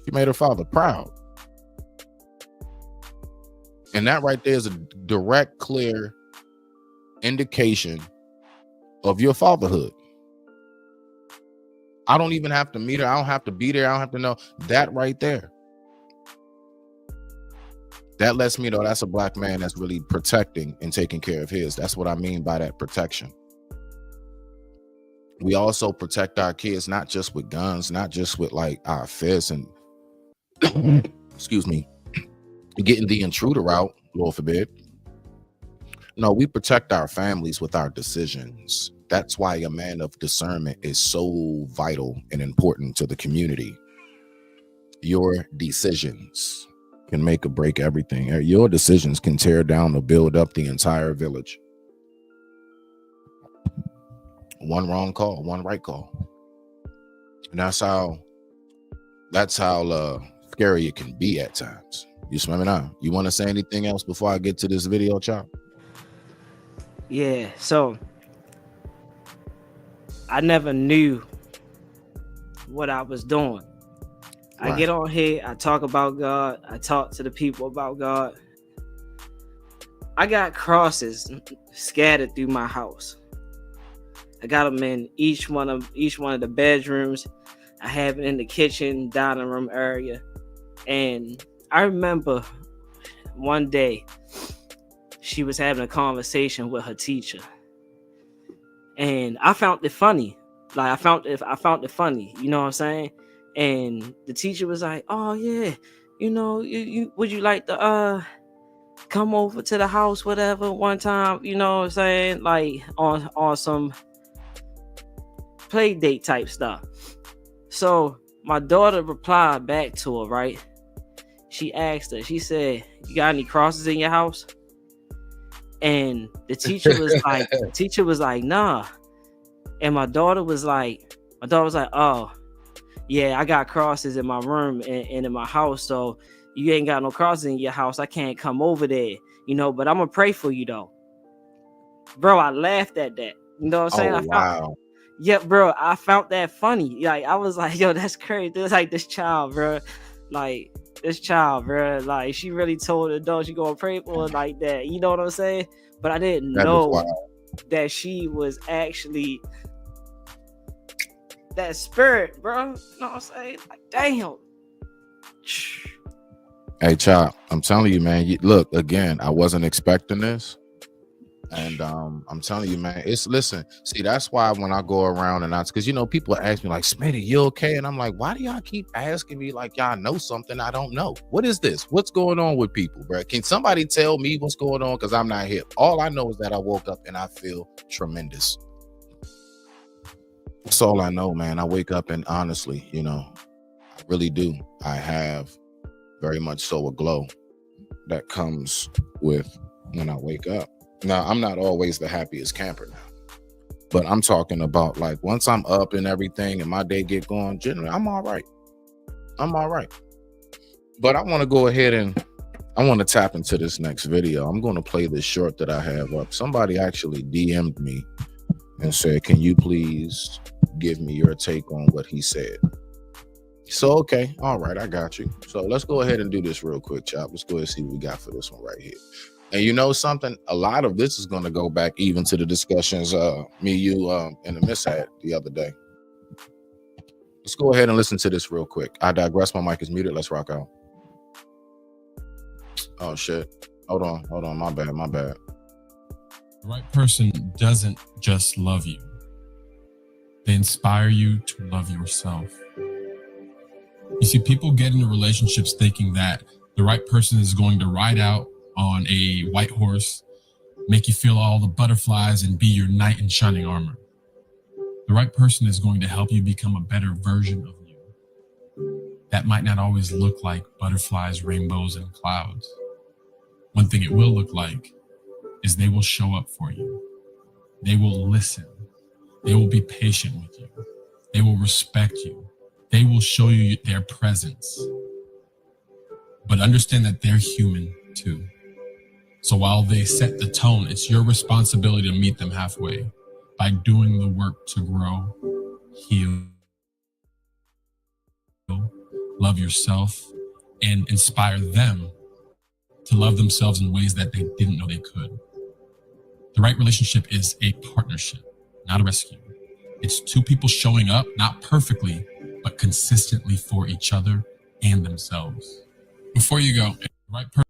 S6: She made her father proud. And that right there is a direct, clear indication of your fatherhood. I don't even have to meet her. I don't have to be there. I don't have to know. That right there, that lets me know that's a black man that's really protecting and taking care of his. That's what I mean by that protection. We also protect our kids, not just with guns, not just with like our fists and excuse me, getting the intruder out, Lord forbid. No, we protect our families with our decisions. That's why a man of discernment is so vital and important to the community. Your decisions can make or break everything. Your decisions can tear down or build up the entire village. One wrong call, one right call. And that's how scary it can be at times. You smell me now? You want to say anything else before I get to this video, Chop?
S10: Yeah, so I never knew what I was doing. Right. I get on here, I talk about God, I talk to the people about God. I got crosses scattered through my house. I got them in each one of the bedrooms. I have it in the kitchen, dining room area. And I remember one day she was having a conversation with her teacher. And I found it funny. Like I found it funny, you know what I'm saying? And the teacher was like, "Oh yeah, you know, you would you like to come over to the house, whatever, one time, you know what I'm saying? Like on some play date type stuff." So my daughter replied back to her, right? She asked her, she said, "You got any crosses in your house?" And the teacher was like, "Nah." And my daughter was like, "Oh, yeah, I got crosses in my room and in my house. So you ain't got no crosses in your house. I can't come over there, you know, but I'm gonna pray for you though." Bro, I laughed at that. You know what I'm saying?
S6: Wow.
S10: Yeah, bro, I found that funny. Like, I was like, yo, that's crazy. It's like this child, bro. Like, she really told her, no, she gonna pray for her like that. You know what I'm saying? But I didn't know that she was actually that spirit, bro. You know what I'm saying? Like, damn.
S6: Hey, Chop, I'm telling you, man. Look, again, I wasn't expecting this. And I'm telling you, man, listen, see, that's why when I go around and because you know, people ask me like, Smitty, you okay? And I'm like, why do y'all keep asking me like y'all know something I don't know? What is this? What's going on with people, bro? Can somebody tell me what's going on? Because I'm not hip. All I know is that I woke up and I feel tremendous. That's all I know, man. I wake up and honestly, you know, I really do. I have very much so a glow that comes with when I wake up. Now, I'm not always the happiest camper now, but I'm talking about like once I'm up and everything and my day get going, generally, I'm all right. I'm all right. But I want to go ahead and I want to tap into this next video. I'm going to play this short that I have up. Somebody actually DM'd me and said, can you please give me your take on what he said? So, okay. All right. I got you. So let's go ahead and do this real quick, Chop. Let's go ahead and see what we got for this one right here. And you know something? A lot of this is going to go back even to the discussions me, you, and the Miss had the other day. Let's go ahead and listen to this real quick. I digress. My mic is muted. Let's rock out. Oh, shit. Hold on. My bad.
S11: The right person doesn't just love you. They inspire you to love yourself. You see, people get into relationships thinking that the right person is going to ride out on a white horse, make you feel all the butterflies and be your knight in shining armor. The right person is going to help you become a better version of you. That might not always look like butterflies, rainbows, and clouds. One thing it will look like is they will show up for you. They will listen. They will be patient with you. They will respect you. They will show you their presence. But understand that they're human too. So while they set the tone, it's your responsibility to meet them halfway by doing the work to grow, heal, love yourself, and inspire them to love themselves in ways that they didn't know they could. The right relationship is a partnership, not a rescue. It's two people showing up, not perfectly, but consistently for each other and themselves. Before you go, the right person.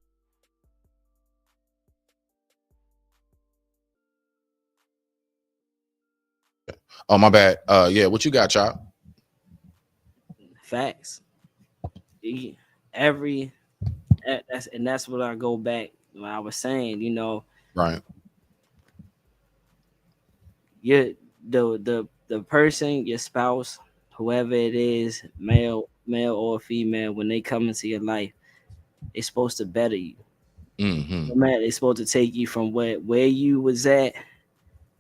S6: Oh, my bad. Yeah, what you got, Chop?
S10: Facts. That's what I go back when I was saying, you know,
S6: right.
S10: The person, your spouse, whoever it is, male or female, when they come into your life, they're supposed to better you.
S6: Mm-hmm.
S10: No matter, they're supposed to take you from where you was at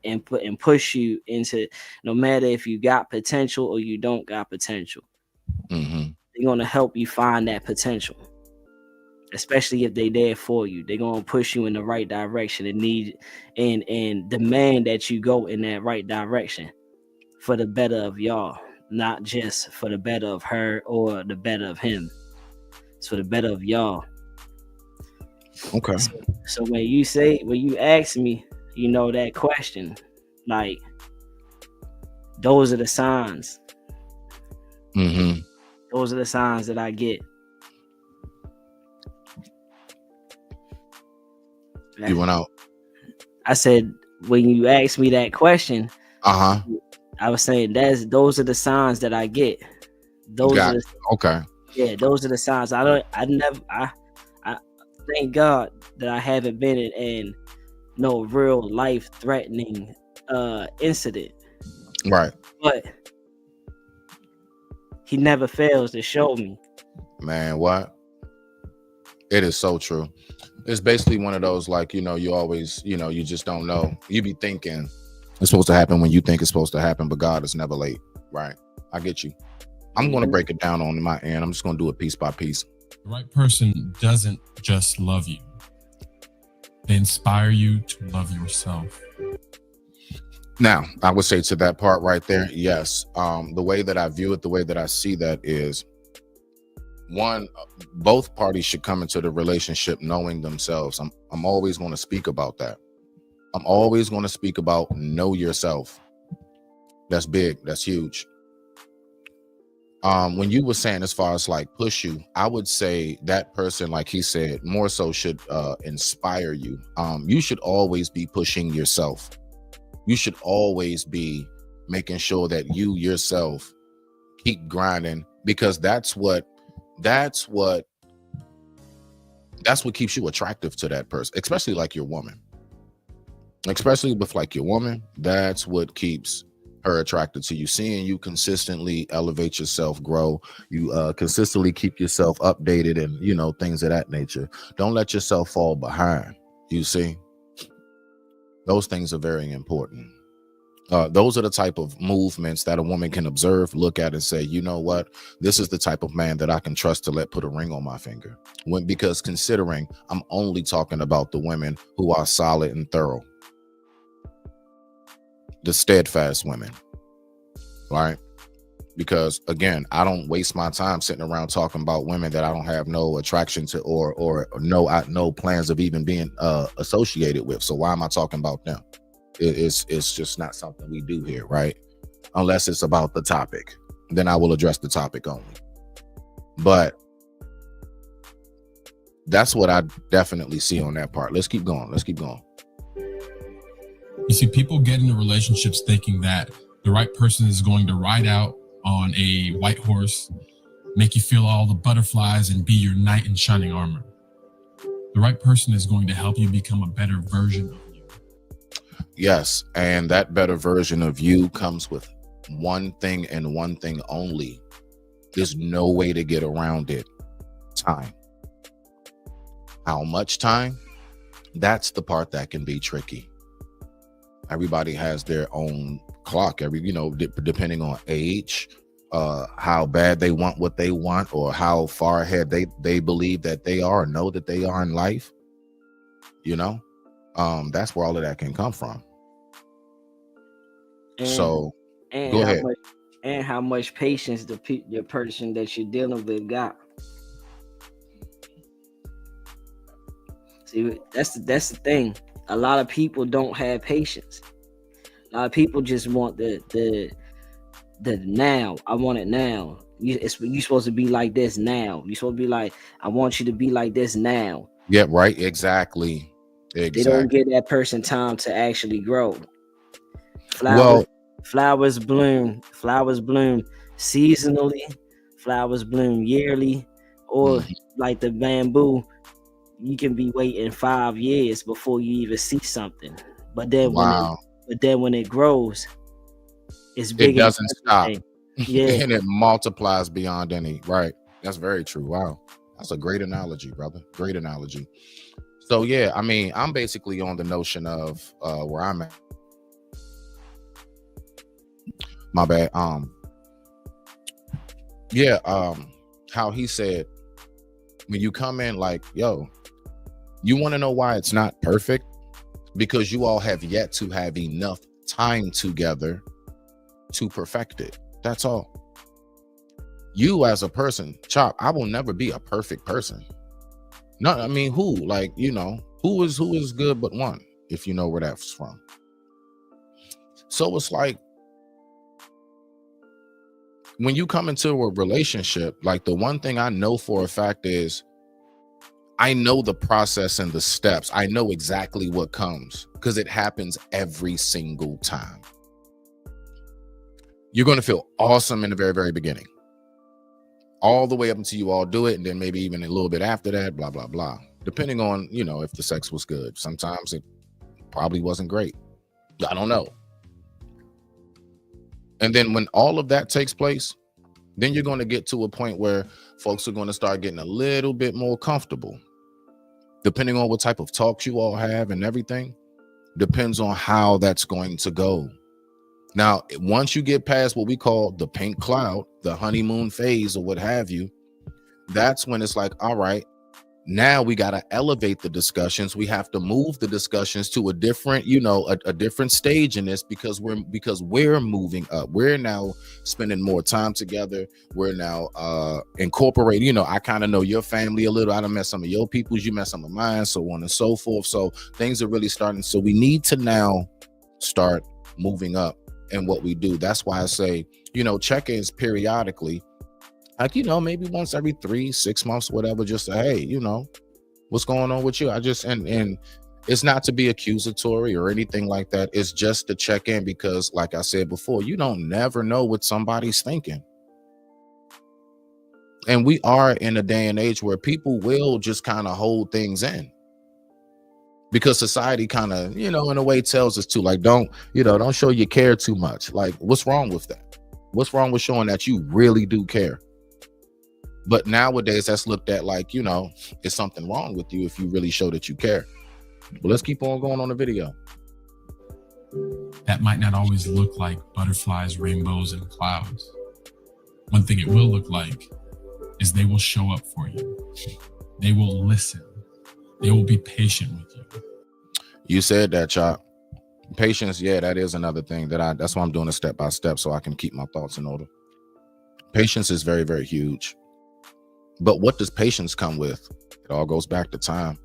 S10: and push you into, no matter if you got potential or you don't got potential.
S6: Mm-hmm.
S10: They're gonna help you find that potential. Especially if they there for you. They're gonna push you in the right direction and demand that you go in that right direction for the better of y'all, not just for the better of her or the better of him. It's for the better of y'all.
S6: Okay.
S10: So when you ask me, you know, that question, like, those are the signs.
S6: Mm-hmm.
S10: Those are the signs that I get.
S6: You went out.
S10: I said, when you asked me that question,
S6: I
S10: was saying those are the signs that I get.
S6: Okay.
S10: Yeah, those are the signs. I thank God that I haven't been in no real life threatening incident.
S6: Right.
S10: But he never fails to show me.
S6: Man, what? It is so true. It's basically one of those, like, you know, you always, you know, you just don't know. You be thinking it's supposed to happen when you think it's supposed to happen, but God is never late. Right. I get you. I'm going to break it down on my end. I'm just going to do it piece by piece.
S11: The right person doesn't just love you. They inspire you to love yourself.
S6: Now, I would say to that part right there, yes. The way that I view it, the way that I see that is, one, both parties should come into the relationship knowing themselves. I'm always going to speak about that. I'm always going to speak about know yourself. That's big. That's huge. When you were saying as far as like push you, I would say that person, like he said, more so should inspire you. You should always be pushing yourself. You should always be making sure that you yourself keep grinding, because that's what keeps you attractive to that person, especially like your woman. Especially with like your woman, that's what keeps her attracted to you. Seeing you consistently elevate yourself, grow, you consistently keep yourself updated, and you know, things of that nature. Don't let yourself fall behind. You see, those things are very important. Those are the type of movements that a woman can observe, look at, and say, you know what, this is the type of man that I can trust to let put a ring on my finger. Because considering I'm only talking about the women who are solid and thorough, the steadfast women, right? Because again, I don't waste my time sitting around talking about women that I don't have no attraction to or no plans of even being associated with. So why am I talking about them? It's just not something we do here, right? Unless it's about the topic, then I will address the topic only. But that's what I definitely see on that part. Let's keep going.
S11: You see, people get into relationships thinking that the right person is going to ride out on a white horse, make you feel all the butterflies, and be your knight in shining armor. The right person is going to help you become a better version of you.
S6: Yes, and that better version of you comes with one thing and one thing only. There's no way to get around it. Time. How much time? That's the part that can be tricky. Everybody has their own clock, depending on age, how bad they want what they want, or how far ahead they believe that they are, or know that they are in life. That's where all of that can come from. Go ahead.
S10: How much patience the person that you're dealing with got. See, that's the thing. A lot of people don't have patience. A lot of people just want the now. I want it now. You're supposed to be like this now. You're supposed to be like, I want you to be like this now.
S6: Yeah, right. Exactly.
S10: They don't give that person time to actually grow. Flowers bloom seasonally, flowers bloom yearly, or like the bamboo, you can be waiting 5 years before you even see something. But then when it grows, it's big.
S6: It doesn't stop.
S10: Yeah.
S6: And it multiplies beyond any, right? That's very true. Wow. That's a great analogy, brother. Great analogy. So yeah, I mean, I'm basically on the notion of where I'm at. My bad. How he said, when you come in like, yo, you want to know why it's not perfect? Because you all have yet to have enough time together to perfect it. That's all. You as a person, Chop, I will never be a perfect person. No, I mean, who? Like, who is good but one, if you know where that's from. So it's like, when you come into a relationship, like the one thing I know for a fact is I know the process and the steps. I know exactly what comes because it happens every single time. You're going to feel awesome in the very, very beginning. All the way up until you all do it. And then maybe even a little bit after that, blah, blah, blah. Depending on, if the sex was good. Sometimes it probably wasn't great. I don't know. And then when all of that takes place, then you're going to get to a point where folks are going to start getting a little bit more comfortable. Depending on what type of talks you all have and everything, depends on how that's going to go. Now, once you get past what we call the pink cloud, the honeymoon phase or what have you, that's when it's like, all right, now we got to elevate the discussions. We have to move the discussions to a different, a different stage in this because we're moving up. We're now spending more time together. We're now incorporating, I kind of know your family a little. I done met some of your peoples, you met some of mine, so on and so forth. So things are really starting. So we need to now start moving up in what we do. That's why I say, check-ins periodically Like, maybe once every 3-6 months, whatever, just say, hey, what's going on with you? I just, and it's not to be accusatory or anything like that. It's just to check in because, like I said before, you don't never know what somebody's thinking. And we are in a day and age where people will just kind of hold things in because society kind of, in a way tells us to, like, don't show you care too much. Like, what's wrong with that? What's wrong with showing that you really do care? But nowadays that's looked at like, it's something wrong with you if you really show that you care. But let's keep on going on the video.
S11: That might not always look like butterflies, rainbows, and clouds. One thing it will look like is they will show up for you. They will listen. They will be patient with you.
S6: You said that, Chop. Patience, yeah, that is another thing that's why I'm doing it step by step so I can keep my thoughts in order. Patience is very, very huge. But what does patience come with? It all goes back to time.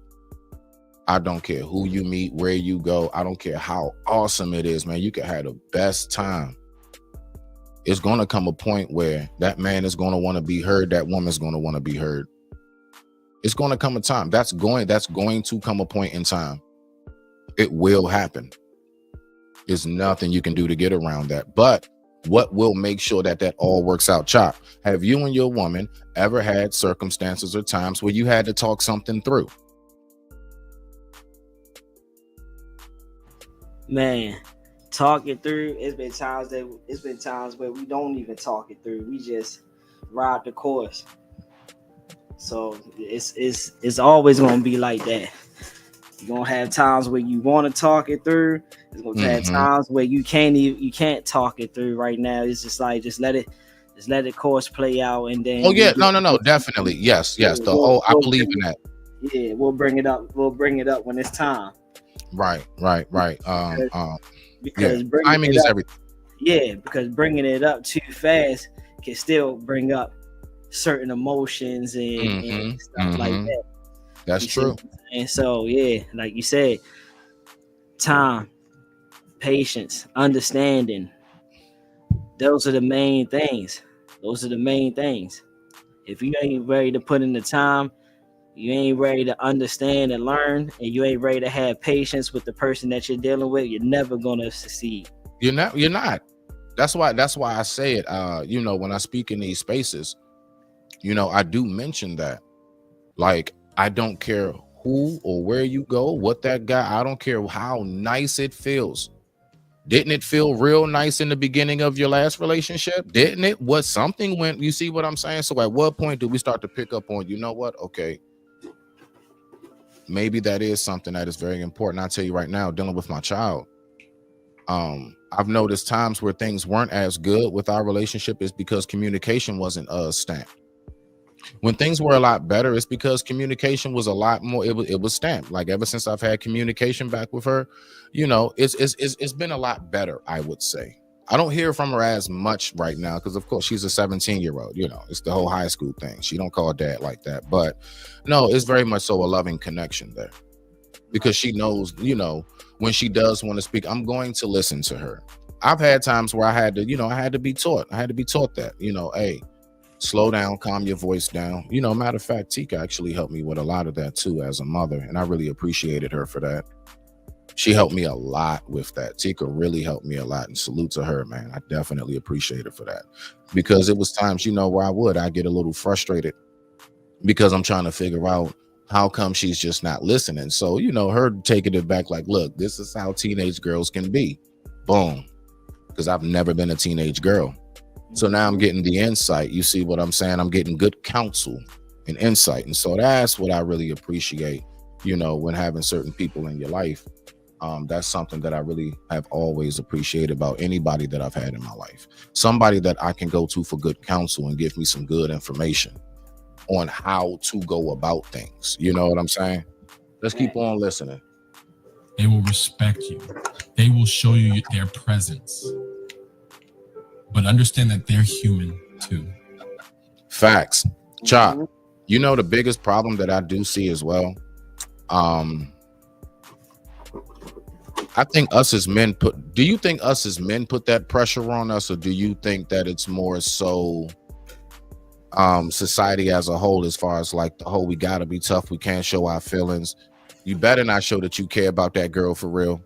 S6: I don't care who you meet, where you go. I don't care how awesome it is, man. You can have the best time. It's going to come a point where that man is going to want to be heard. That woman's going to want to be heard. It's going to come a time. That's going to come a point in time. It will happen. There's nothing you can do to get around that. But what will make sure that all works out? Chop, have you and your woman ever had circumstances or times where you had to talk something through?
S10: Man, talk it through. It's been times where we don't even talk it through. We just ride the course. So it's always gonna be like that. You're gonna have times where you want to talk it through. It's gonna have times where you can't talk it through right now. It's just like just let it course play out and then.
S6: Oh yeah, no, definitely. Yes. I believe in that.
S10: Yeah, we'll bring it up when it's time.
S6: Right.
S10: Because
S6: timing is everything.
S10: Yeah, because bringing it up too fast can still bring up certain emotions and stuff like that.
S6: That's true.
S10: And so, yeah, like you said, time, patience, understanding. Those are the main things. If you ain't ready to put in the time, you ain't ready to understand and learn, and you ain't ready to have patience with the person that you're dealing with, you're never gonna succeed.
S6: You're not. That's why I say it. When I speak in these spaces, I do mention that. Like, I don't care who or where you go, what that guy, I don't care how nice it feels. Didn't it feel real nice in the beginning of your last relationship? Didn't it? What something went, you see what I'm saying? So at what point do we start to pick up on, okay, maybe that is something that is very important. I'll tell you right now, dealing with my child, I've noticed times where things weren't as good with our relationship is because communication wasn't stamped. When things were a lot better, it's because communication was a lot more. It was stamped. Like ever since I've had communication back with her, it's been a lot better. I would say I don't hear from her as much right now because, of course, she's a 17-year-old. It's the whole high school thing. She don't call dad like that, but no, it's very much so a loving connection there because she knows, when she does want to speak, I'm going to listen to her. I've had times where I had to be taught. I had to be taught that, hey, slow down, calm your voice down. Matter of fact, Tika actually helped me with a lot of that too as a mother, and I really appreciated her for that. She helped me a lot with that. Tika really helped me a lot, and salute to her, man. I definitely appreciate her for that because it was times, where I get a little frustrated because I'm trying to figure out how come she's just not listening. So, her taking it back like, look, this is how teenage girls can be. Boom. Because I've never been a teenage girl. So now I'm getting the insight. You see what I'm saying? I'm getting good counsel and insight. And so that's what I really appreciate, when having certain people in your life. That's something that I really have always appreciated about anybody that I've had in my life. Somebody that I can go to for good counsel and give me some good information on how to go about things. You know what I'm saying? Let's keep on listening.
S11: They will respect you. They will show you their presence. But understand that they're human too. Facts.
S6: Chop, the biggest problem that I do see as well, I think us as men do you think us as men put that pressure on us, or do you think that it's more so society as a whole, as far as like the whole we gotta be tough, we can't show our feelings. You better not show that you care about that girl for real.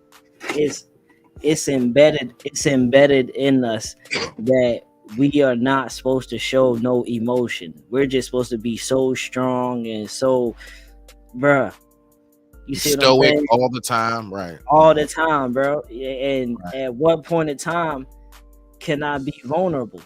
S10: It's embedded in us that we are not supposed to show no emotion. We're just supposed to be so strong and so, bruh. You see what I'm saying?
S6: All the time, right?
S10: All the time, bro. And at what point in time can I be vulnerable?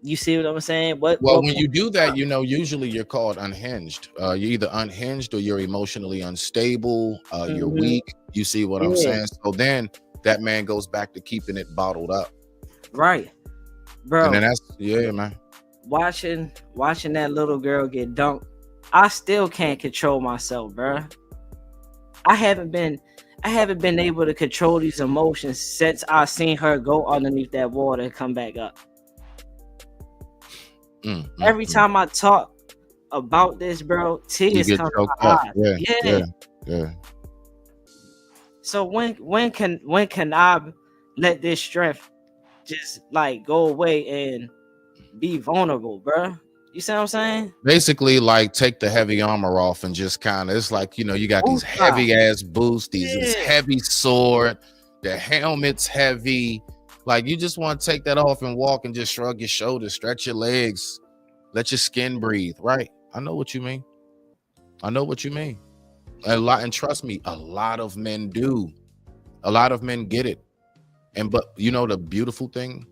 S10: You see what I'm saying? When
S6: you do that, you know, usually you're called unhinged. You're either unhinged or you're emotionally unstable. You're weak. You see what I'm saying? So then that man goes back to keeping it bottled up.
S10: Right, bro.
S6: And then man.
S10: Watching that little girl get dunked, I still can't control myself, bro. I haven't been able to control these emotions since I seen her go underneath that water and come back up. Every time I talk about this, bro, tears come to my eyes. Yeah. So when can I let this strength just like go away and be vulnerable, bro? You see what I'm saying?
S6: Basically, like take the heavy armor off and just kind of, it's like, you know, you got these heavy ass boots, this heavy sword, the helmet's heavy. Like you just want to take that off and walk and just shrug your shoulders, stretch your legs, let your skin breathe. Right? I know what you mean. And trust me, a lot of men do. A lot of men get it. But you know the beautiful thing?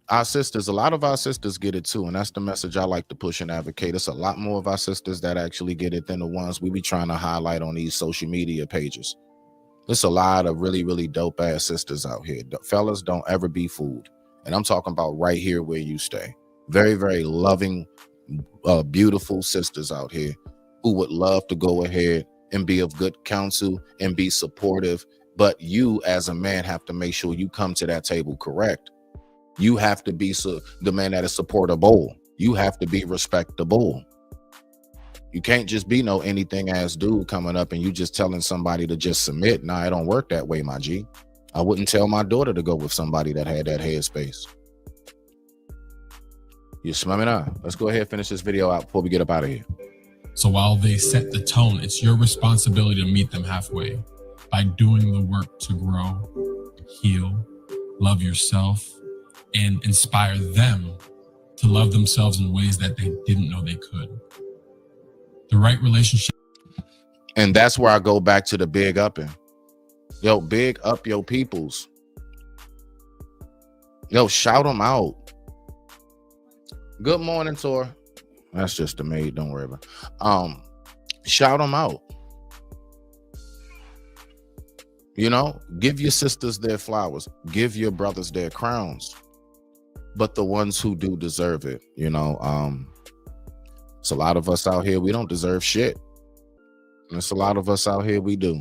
S6: A lot of our sisters get it too, and that's the message I like to push and advocate. It's a lot more of our sisters that actually get it than the ones we be trying to highlight on these social media pages. There's a lot of really, really dope ass sisters out here. Fellas, don't ever be fooled. And I'm talking about right here where you stay. Very, very loving, beautiful sisters out here who would love to go ahead and be of good counsel and be supportive. But you as a man have to make sure you come to that table correct. You have to be the man that is supportable. You have to be respectable. You can't just be no anything ass dude coming up and you just telling somebody to just submit. Nah, it don't work that way, my G. I wouldn't tell my daughter to go with somebody that had that headspace. You smell me now? Let's go ahead and finish this video out before we get up out of here.
S11: So while they set the tone, it's your responsibility to meet them halfway by doing the work to grow, heal, love yourself, and inspire them to love themselves in ways that they didn't know they could. The right relationship.
S6: And that's where I go back to the big upping. Yo, big up your peoples. Yo, shout them out. Good morning, Tor. That's just the maid. Don't worry about it. Shout them out. You know, give your sisters their flowers. Give your brothers their crowns. But the ones who do deserve it, you know, it's a lot of us out here, we don't deserve shit. And it's a lot of us out here, we do.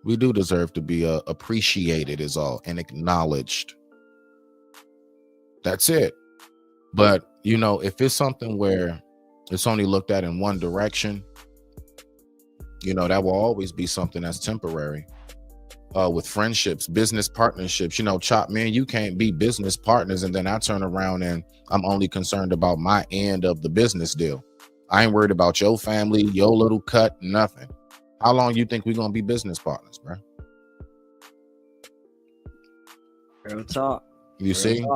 S6: We do deserve to be appreciated is all, and acknowledged. That's it. But, you know, if it's something where it's only looked at in one direction, you know, that will always be something that's temporary. With friendships, business partnerships, you know, Chop, man, you can't be business partners and then I turn around and I'm only concerned about my end of the business deal. I ain't worried about your family, your little cut, nothing. How long you think we're gonna be business partners, bro?
S10: Real talk.
S6: You see?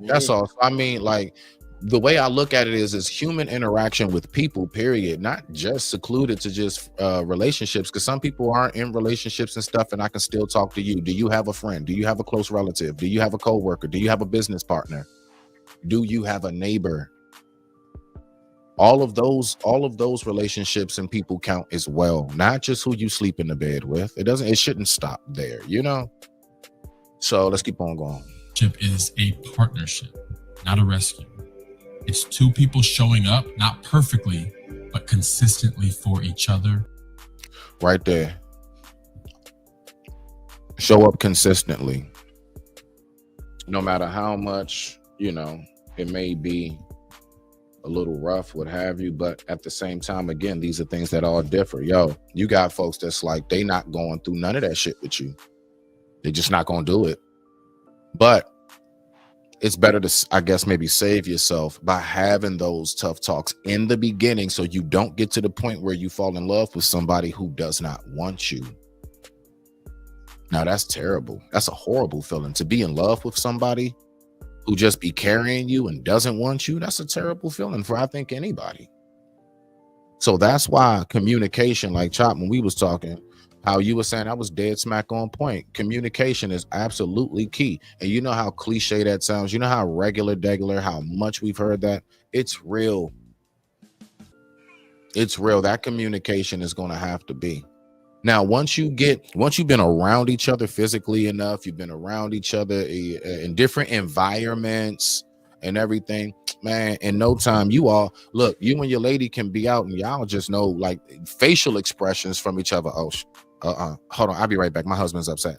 S6: That's all. I mean, like, the way I look at it is human interaction with people, period, not just secluded to just relationships, because some people aren't in relationships and stuff, and I can still talk to you. Do you have a friend? Do you have a close relative? Do you have a coworker? Do you have a business partner? Do you have a neighbor? All of those relationships and people count as well, not just who you sleep in the bed with. It shouldn't stop there, you know? So let's keep on going.
S11: Is a partnership, not a rescue. It's two people showing up, not perfectly, but consistently for each other.
S6: Right there. Show up consistently. No matter how much, you know, it may be a little rough, what have you, but at the same time, again, these are things that all differ. Yo, you got folks that's like, they not going through none of that shit with you. They're just not going to do it. But it's better to, I guess, maybe save yourself by having those tough talks in the beginning, so you don't get to the point where you fall in love with somebody who does not want you. Now that's terrible. That's a horrible feeling, to be in love with somebody who just be carrying you and doesn't want you. That's a terrible feeling for, I think, anybody. So that's why communication, like Chop, when we was talking, how you were saying, I was dead smack on point. Communication is absolutely key. And you know how cliche that sounds. You know how regular, how much we've heard that. It's real. It's real. That communication is going to have to be. Now, once you've been around each other physically enough, you've been around each other in different environments and everything, man, in no time, you and your lady can be out and y'all just know, like, facial expressions from each other. Oh, hold on, I'll be right back. My husband's upset.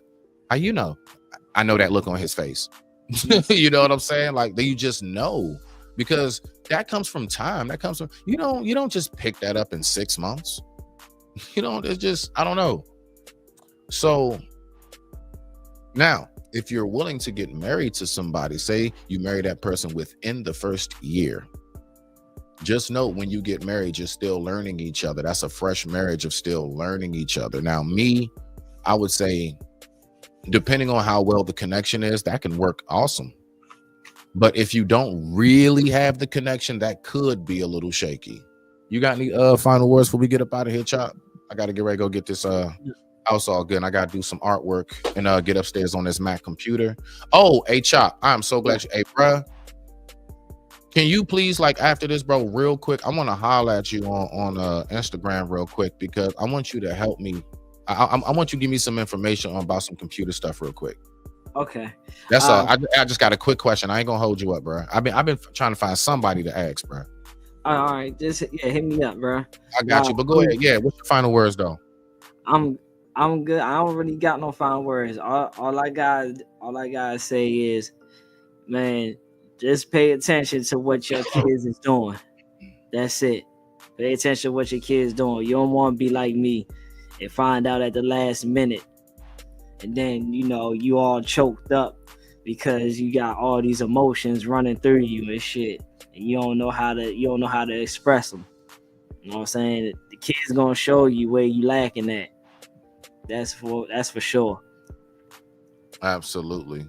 S6: How you know? I know that look on his face. You know what I'm saying? Like, you just know, because that comes from time. That comes from, you don't just pick that up in 6 months. It's just, I don't know. So now, if you're willing to get married to somebody, say you marry that person within the first year, just know when you get married, you're still learning each other. That's a fresh marriage of still learning each other. Now, I would say, depending on how well the connection is, that can work awesome. But if you don't really have the connection, that could be a little shaky. You got any final words before we get up out of here, Chop? I got to get ready to go get this house all good. And I got to do some artwork and get upstairs on this Mac computer. Oh, hey, Chop, I'm so glad hey, bruh. Can you please, like, after this, bro, real quick, I want to holler at you on Instagram real quick, because I want you to help me. I want you to give me some information about some computer stuff real quick.
S10: Okay.
S6: That's I just got a quick question. I ain't gonna hold you up, bro. I've been trying to find somebody to ask, bro.
S10: All right, just hit me up, bro.
S6: I got you, but go ahead. Yeah, what's your final words though?
S10: I'm good. I don't really got no final words. All I gotta say is, man, just pay attention to what your kids is doing. That's it. Pay attention to what your kids doing. You don't want to be like me and find out at the last minute, and then you all choked up because you got all these emotions running through you and shit, and you don't know how to express them. You know what I'm saying? The kid's gonna show you where you lacking at. That's for sure.
S6: Absolutely.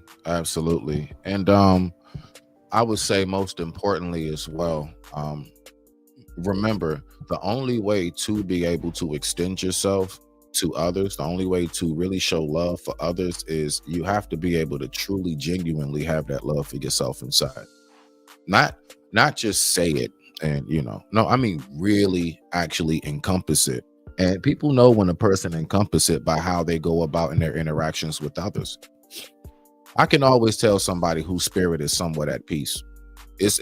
S6: And I would say, most importantly as well, remember, the only way to be able to extend yourself to others, the only way to really show love for others, is you have to be able to truly, genuinely have that love for yourself inside. Not just say it and no, I mean really actually encompass it. And people know when a person encompasses it by how they go about in their interactions with others. I can always tell somebody whose spirit is somewhat at peace. It's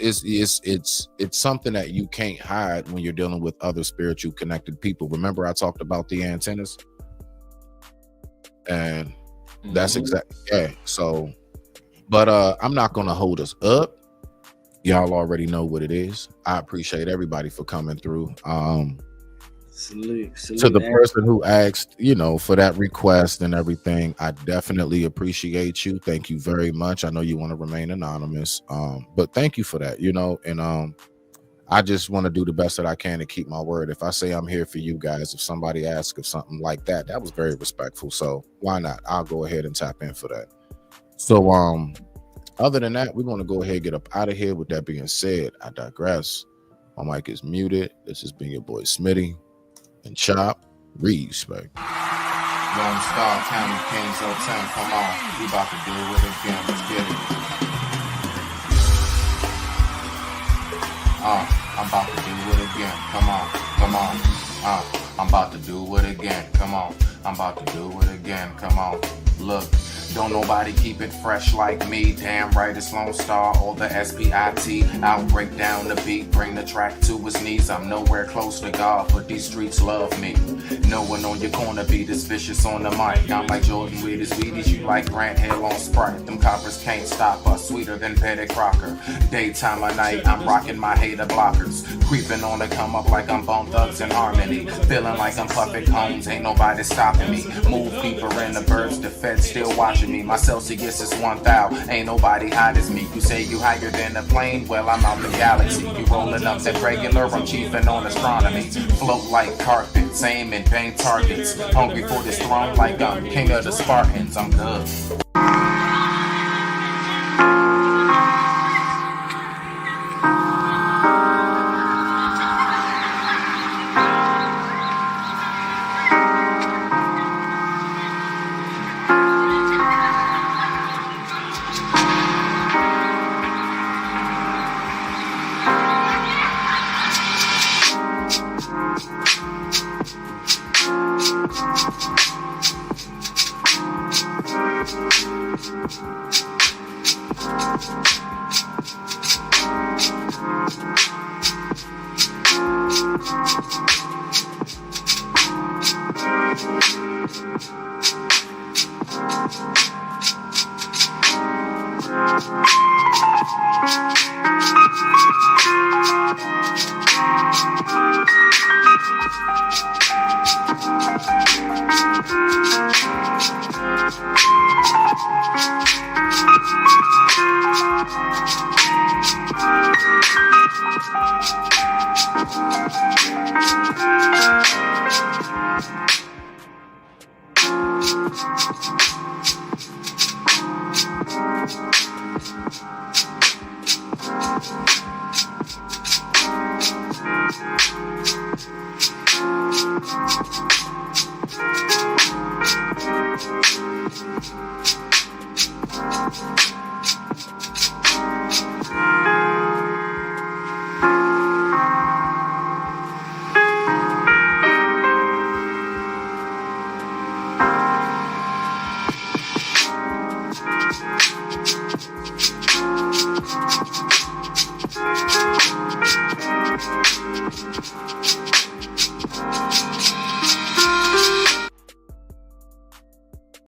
S6: something that you can't hide when you're dealing with other spiritual connected people. Remember, I talked about the antennas, and that's exactly So, but I'm not gonna hold us up. Y'all already know what it is. I appreciate everybody for coming through.
S10: Salute
S6: to the person who asked, for that request and everything. I definitely appreciate you. Thank you very much. I know you want to remain anonymous, but thank you for that. And I just want to do the best that I can to keep my word. If I say I'm here for you guys, if somebody asks of something like that, that was very respectful. So why not? I'll go ahead and tap in for that. So other than that, we're going to go ahead and get up out of here. With that being said, I digress. My mic is muted. This has been your boy Smitty. And Chop, respect.
S5: Lone Star County Kings 010, come on. We about to do it again. Let's get it. I'm about to do it again. Come on. I'm about to do it again. Come on. I'm about to do it again. Come on. Look. Don't nobody keep it fresh like me. Damn right, it's Lone Star or the SPIT. I'll break down the beat, bring the track to his knees. I'm nowhere close to God, but these streets love me. No one on your corner be this vicious on the mic. I'm like Jordan with his Wheaties, you like Grant Hill on Sprite. Them coppers can't stop us, sweeter than Petty Crocker. Daytime or night, I'm rocking my hater blockers. Creeping on the come up like I'm Bone Thugs in Harmony. Feeling like I'm Puffin Combs, ain't nobody stopping me. Move deeper in the birds, the feds still watch watching me. My Celsius is 1,000. Ain't nobody hot as me. You say you higher than a plane? Well, I'm out the galaxy. You rolling up that regular? I'm chiefing on astronomy. Float like carpets, aim and bang targets. Hungry for this throne like I'm king of the Spartans. I'm good.